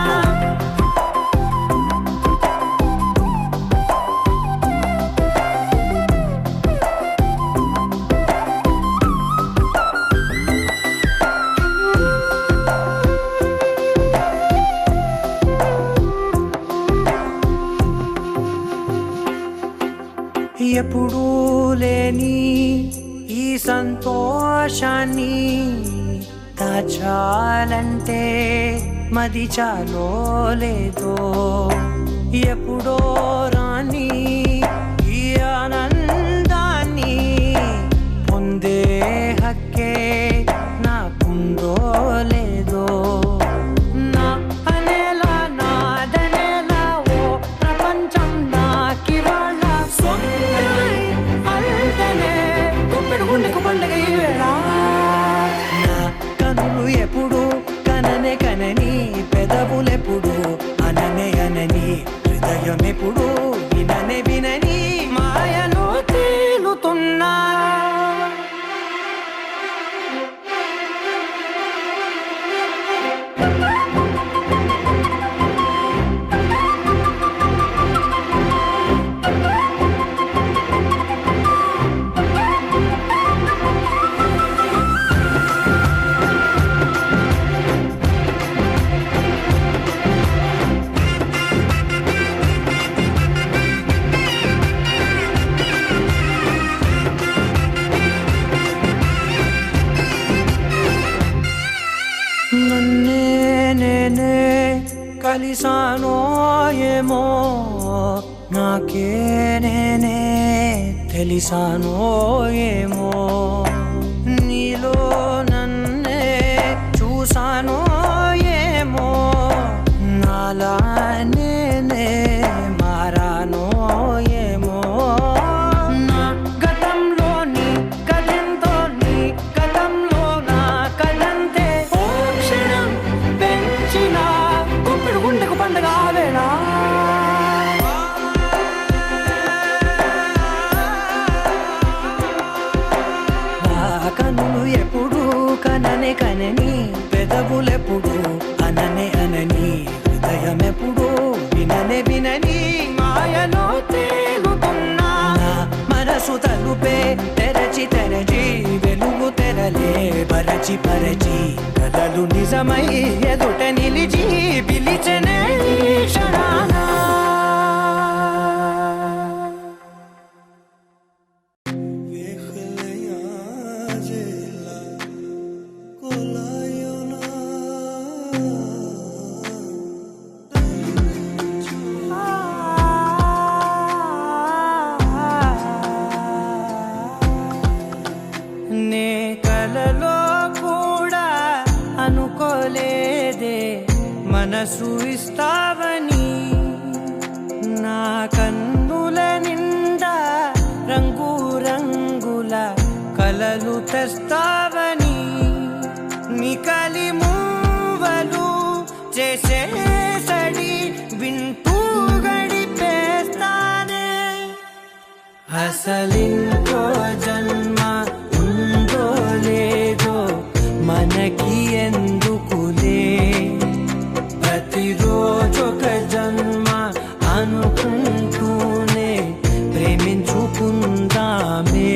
ఎప్పుడూ లేని ఈ సంతోషాన్ని దాచాలంటే మది చాలో లేదో ఎప్పుడో రాని ఈ ఆనందాన్ని పొందే హక్కే నాకుందో లేదో నా అనేలా నాదనేలా ఓ ప్రపంచం నాకివాళ్ళ సొంతమై అల్దనే గుప్పెడు గుండెకు పండగ ఈ వేళ నా కనులు ఎప్పుడు కననే కనని పెదవులెప్పుడు అననే అనని హృదయం ఎప్పుడు నేనే తెలిసానో ఏమో నీలో నన్నే చూసానో ఏమో నాలా నేనే మారానో ఏమో నా గతంలోని కథంతో నీ గతంలో నా కథంతే ఓ క్షణం పెంచిన గుప్పిడు గుండెకు పండగ వేళ కనులు ఎప్పుడు కననే కనని పెదవులెప్పుడు అననే అనని హృదయం ఎప్పుడు విననే వినని మాయలో తేలుతున్నా మనసు తలుపే తెరచి తెరచి వెలుగు తెరలే పరచి పరచి కలలు నిజమై ఎదుట నిలిచి పిలిచనే క్షణానా నే కలలో కూడా అనుకోలేదే మనసు ఇస్తావని నా కన్నుల నిండా రంగు రంగుల కలలు తెస్తావని నికలి మూవలు చేసే సడి వింటూ గడిపేస్తానే అసలింకో జన్మ ఉందో లేదో మనకి ఎందుకులే ప్రతిరోజొక జన్మ అనుకుంటూనే ప్రేమించుకుందామే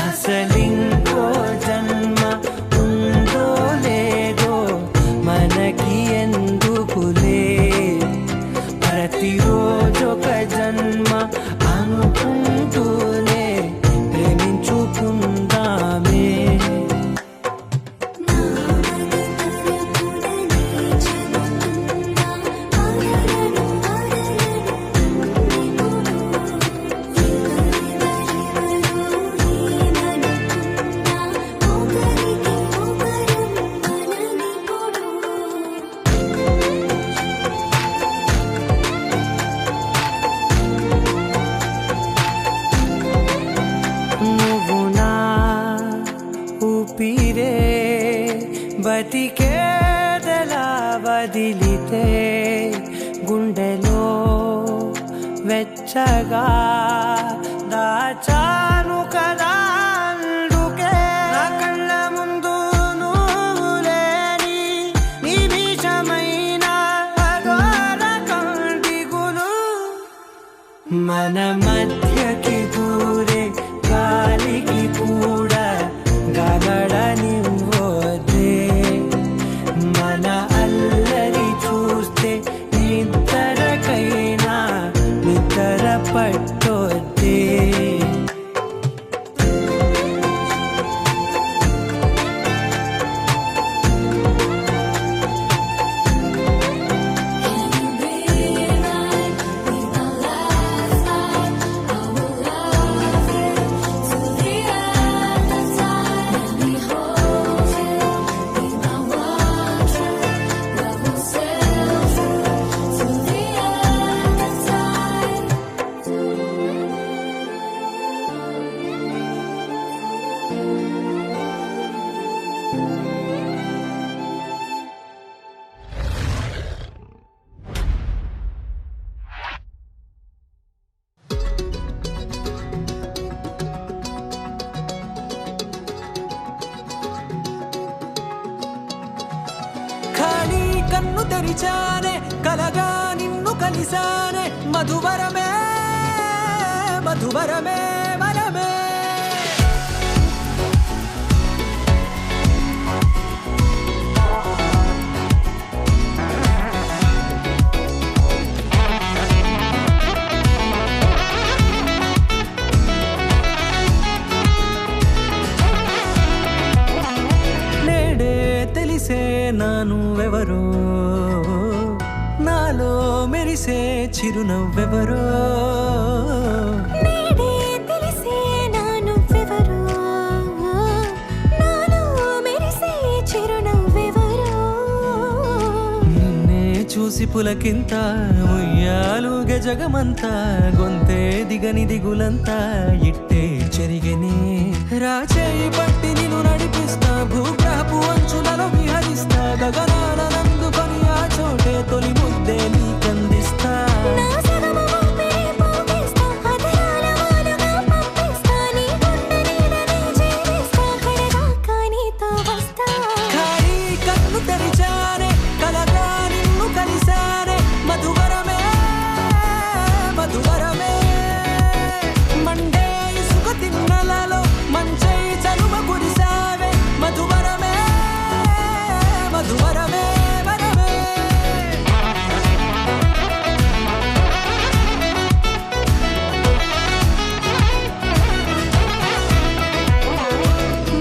అసలింకో జన్మ ఉందో లేదో మనకి ఎందుకులే ప్రతిరోజొక జన్మ అనుకుంటూనే ప్రేమించుకుందామే నువ్వు నా ఊపిరే బతికేదలా వదిలితే గుండెలో వెచ్చగా దాచాను కదా అందుకే నా కళ్ళ ముందు నువ్వు లేని నిమిషమైన అఘోర కంటిగులు మన మధ్యకి దూరే గాలికి కూడా గగడనివ్వదే మన అల్లరి చూస్తే నిద్రకైనా నిద్ర పట్టొద్దే ఖాళీ కన్ను తెరిచానే కలగా నిన్ను కలిసానే మధువరమే మధువరమే వరమే నేడే తెలిసే నాను ఎవరో నాలో మెరిసే చిరునవ్వెవరో చూసి పులకింత ఉయ్యాలుగే జగమంతా గొంతే దిగని దిగులంతా ఇట్టే చెరిగని రాచేయి పట్టి నిన్ను నడిపిస్తా భూగ్రహపు అంచులలో విహరిస్తా గగనాల నందుకొని ఆ చోటే తొలి ముద్దే నీకందిస్తా నా సగమ ఊపిరి పోగిస్తా అధరాల వాలుగా పంపిస్తా నీ గుండె నీడనే చేరిస్తా కడదాకా నీతో వస్తా ఖాళీ కన్ను తెరిచానే కలగా నిన్ను కలిసానే మధువరమే మధువరమే మండే ఇసుక తిన్నలలో మంచై చలువ కురిసావే మధువరమే మధువరమే వరమే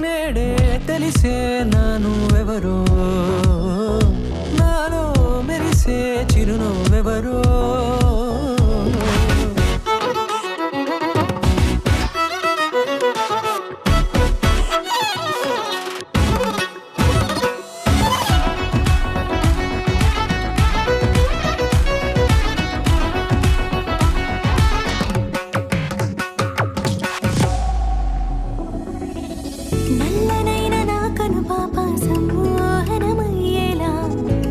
నేడే తెలిసే నాను ఎవరో నాలో మెరిసే చిరునవ్వెవరో నల్లనైన నా కనుపాప సమ్మోహనమయ్యేలా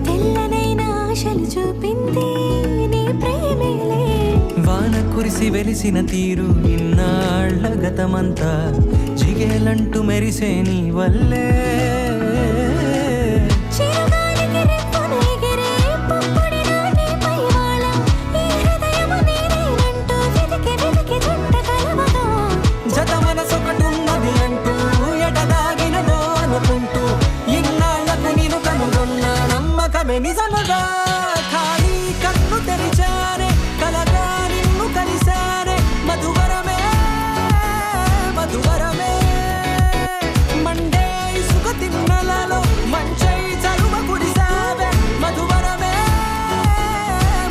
తెల్లనైన ఆశలు చూపింది నీ ప్రేమేలే వాన కురిసి వెలిసిన తీరు ఇన్నాళ్ల గతమంతా జిగేలంటూ మెరిసే నీ వల్లే చిరుగాలికి రెప్పను ఎగిరే పుప్పొడిన నీపై వాళ ఈ హృదయము నీదేనంటూ వెతికి వెతికి జంట కలవగా జత మనసొకటున్నది అంటూ ఎటదాగినదో అనుకుంటూ ఇన్నాళ్లకు నేను కనుగొన్న నమ్మకమే నిజముగా ఖాళీ కన్ను తెరిచానే కలగా నిన్ను కలిసానే మధువరమే మధువరమే మండే ఇసుక తిన్నలలో మంచై చలువ కురిసావే మధువరమే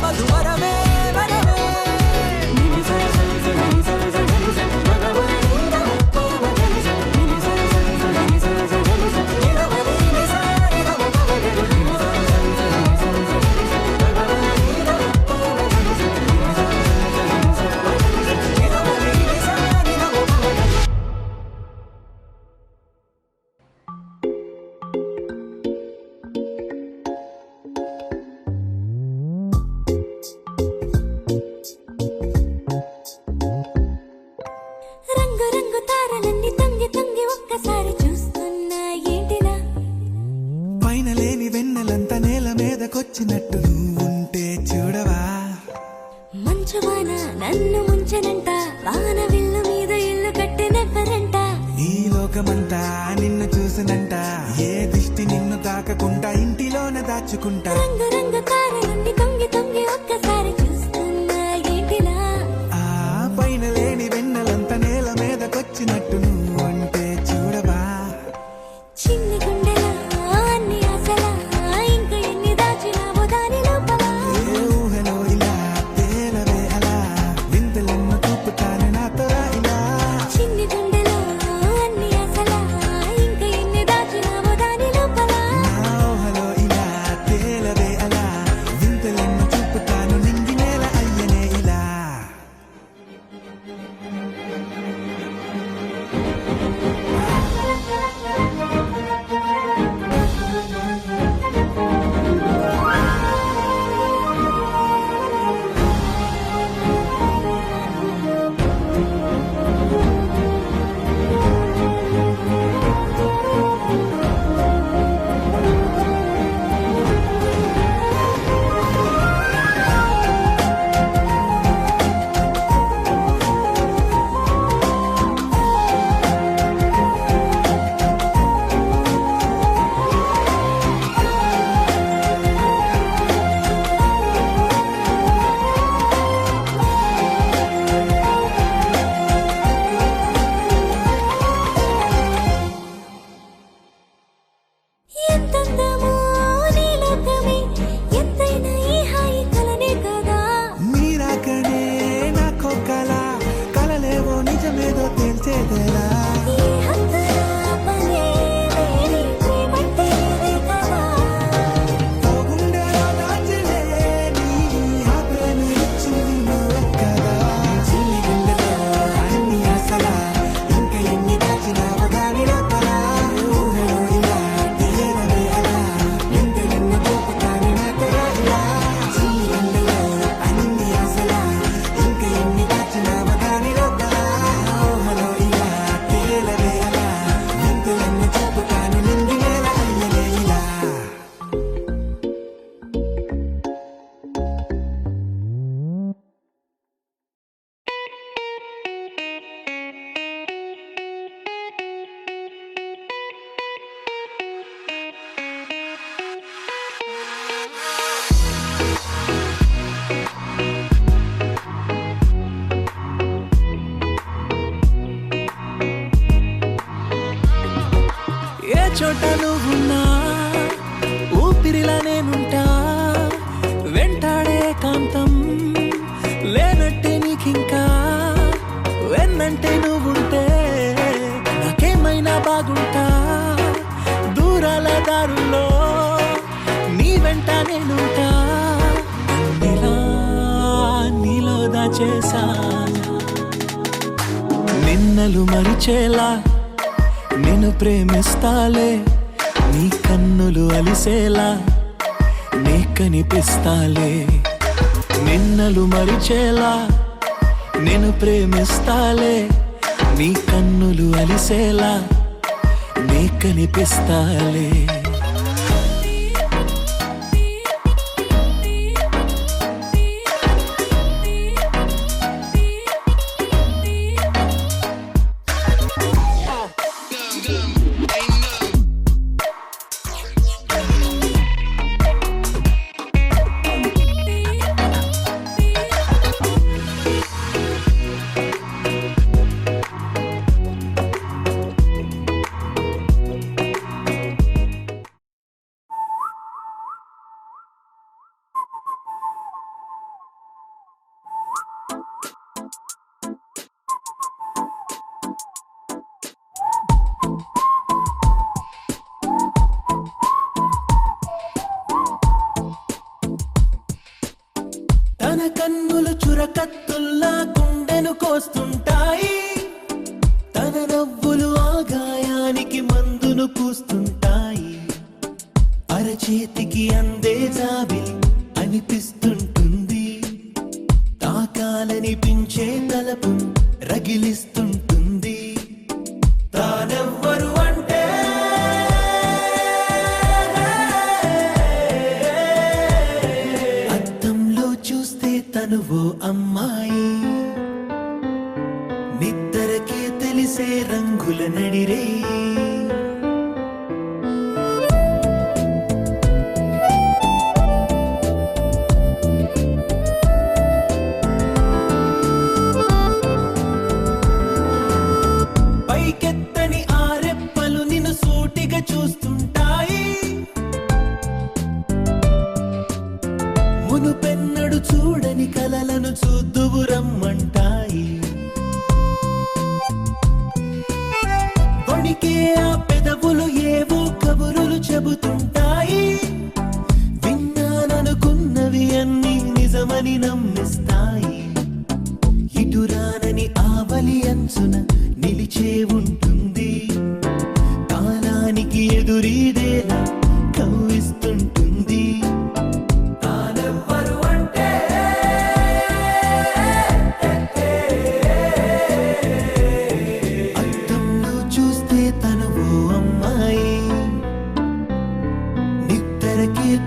మధువరమే వరమే రంగు రంగు తారలన్నీ తొంగి తొంగి ఒక్కసారి చూస్తున్నా ఏంటిలా పైన లేని వెన్నెలంతా నేల మీదకొచ్చినట్టు నువ్వుంటే చూడవా మంచు వాన నన్ను ముంచనంట వాన విల్లు మీద ఇల్లు కట్టినెవ్వరంట ఈ లోకమంతా నిన్ను చూసినంట ఏ దిష్టి నిన్ను తాకకుండా ఇంటిలోనే దాచుకుంటా రంగు రంగు తారలన్నీ తొంగి తొంగి ఒక్కసారి చూస్తున్నా ఏంటిలా ఆ పైన లేని వెన్నెలంతా నేల మీదకొచ్చినట్టు నువ్వుంటే చూడవా చిన్ని గుండెలా అన్ని ఆశలా ఇంకా ఎన్ని దాచినావో దాని లోపల ఏ ఊహలో ఇలా తేలవే అలా వింతలెన్నో చూపుతాను నాతో రా ఇలా చిన్ని గుండెలో అన్ని ఆశలా ఇంకా ఎన్ని దాచినావో దాని లోపల నా ఊహలో ఇలా తేలవే అలా చోట నువ్వున్నా ఊపిరిలా నేనుంటా వెంటాడే కాంతం లేనట్టే నీకింకా వెన్నంటే నువ్వుంటే నాకేమైనా బాగుంటా దూరాల దారుల్లో నీ వెంట నేనుంటా నీలో దాచేసా నిన్నలు మరిచేలా నిన్ను ప్రేమిస్తాలే నీ కన్నులు అలిసేలా నీ కనిపిస్తాలే నిన్నలు మరిచేలా నిన్ను ప్రేమిస్తాలే నీ కన్నులు అలిసేలా నీ కనిపిస్తాలే తన కన్నులు చురకత్తుల్లా గుండెను కోస్తుంటాయి తన నవ్వులు ఆగాయానికి మందును పూస్తుంటాయి అరచేతికి అందే జాబిలి అనిపిస్తుంటుంది తాకాలనిపించే తలపు రగిలిస్తుంటుంది తానెవ్వరు అంటే తనువో అమ్మాయి నిద్దరకే తెలిసే రంగుల నడిరే పైకెత్తని ఆరెప్పలు నిన్ను సూటిగా చూస్తుంటాయి మునుపెన్నడు చూడని కలలను చూద్దువు రమ్మంటాయి వణికే ఆ పెదవులు ఏవో కబురులు చెబుతుంటాయి విన్నాననుకున్నవి అన్నీ నిజమని నమ్మిస్తాయి ఇటురానని ఆవలి అంచున నిలిచే ఉంటుంది కాలానికి ఎదురీదేలా కవ్విస్తుంటుంది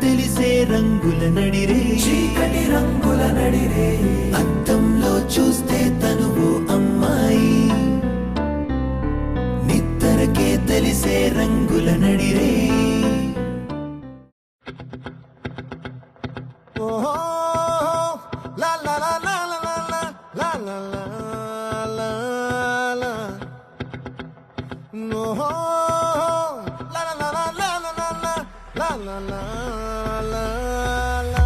తెలిసే రంగుల నడిరే చీకటి రంగుల నడిరే అద్దంలో చూస్తే తనువు అమ్మాయి నిద్దరకే తెలిసే రంగుల నడిరే ఓహో లా లా లా లా లా లా లా లా లా లా ఓహో లా లా లా లా లా లా లా లా లా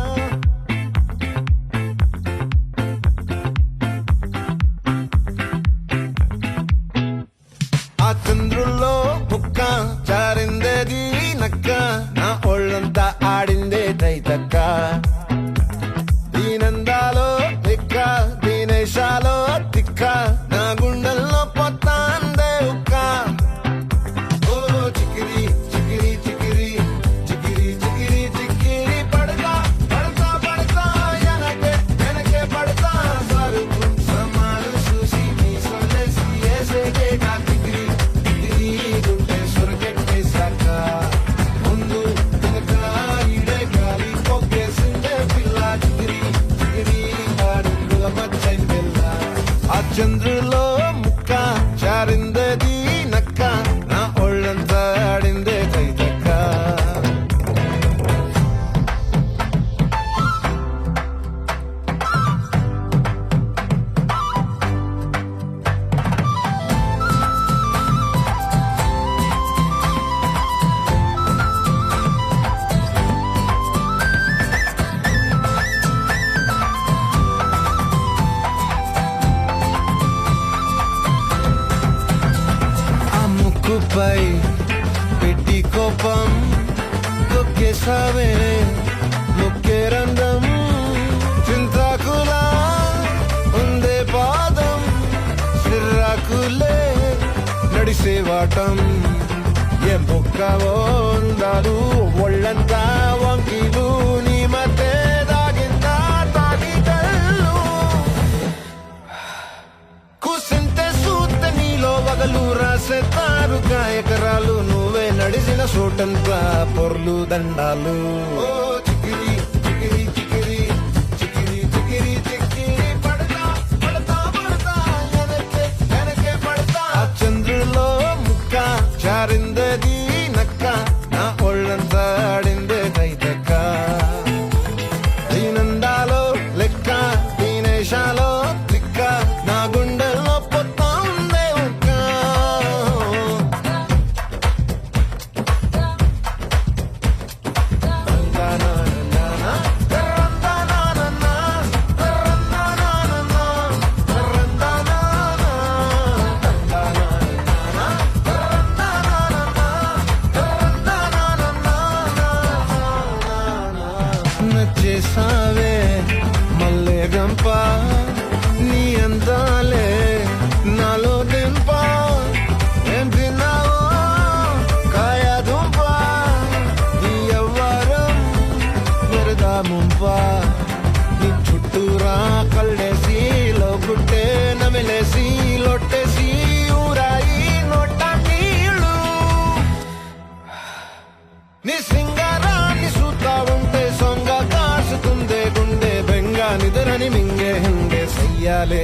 ఆ చంద్రుల్లో బుక్క చారిందేది నక్క నా ఒళ్ళంతా ఆడిందే తైతక్క దీనందాలో తిక్క దీనేశాలో తిక్క నా గుండెల్లో పొత్తాందే ఉక్క ఓ చికిరి చికిరి చికిరి చికిరి చికిరి చికిరి పడతా పడతా పడతా ఎనకే ఎనకే పడతా సరుకు సమాలు చూసి నీ సొల్లేసి ఏసేకే కా చికిరి చికిరి గుండె సొరకెట్టేశాక ముందు వెనక ఈడే గాలి పొగ్గేసిందే పిల్ల చికిరి చికిరి ఆడుగుల మచ్చైన పిల్ల ఆ చంద్రులో ముక్క చారిందది నక్క నా ఒళ్ళంతా ఆడిందే తైతక్క నాపై పెట్టి కోపం తొక్కేసావే ముక్కే రంధ్రం చింతాకులా ఉందే పాదం సిర్రాకులే నడిసేవాటం ఏ బొక్కవో ఉందాలు ఒళ్ళంతా వంకీలు నీ మధ్య దాగిందా తాగిటల్లు కూసింతే సూత నీలో వగలు రాసేతారుగా ఎకరాలు నువ్వే నడిసిన చోటంతా పొర్లు దండాలు ఓ చికిరి చికిరి చికిరి చికిరి చికిరి చికిరి పడతా పడతా పడతా వెనకే వెనకే పడతా ఆ చంద్రులో ముక్క చారిందది నక్క నా ఒళ్ళంతా ఆడిందే దైతక్క దీనందాలో లెక్క దీనేశాలో లిక్క నా గుండెల్లో పొత్తా ఉందే ఒక్క నచ్చేసావే మల్లె గంప నీ అందాలే నాలో దింప ఏం తిన్నావో కాయ దుంప నీ ఎవ్వరం మెరదా ముంప నీ చుట్టూరా కళ్ళేసి లోగుట్టే నమిలేసి లొట్టేసి ఊరాయి నోట నీళ్ళు నీ సింగారాన్ని చూస్తా ఉంటే సొంగ కాసుకుందే గుండె బెంగా నిద్రని మింగే హంగే సయ్యాలే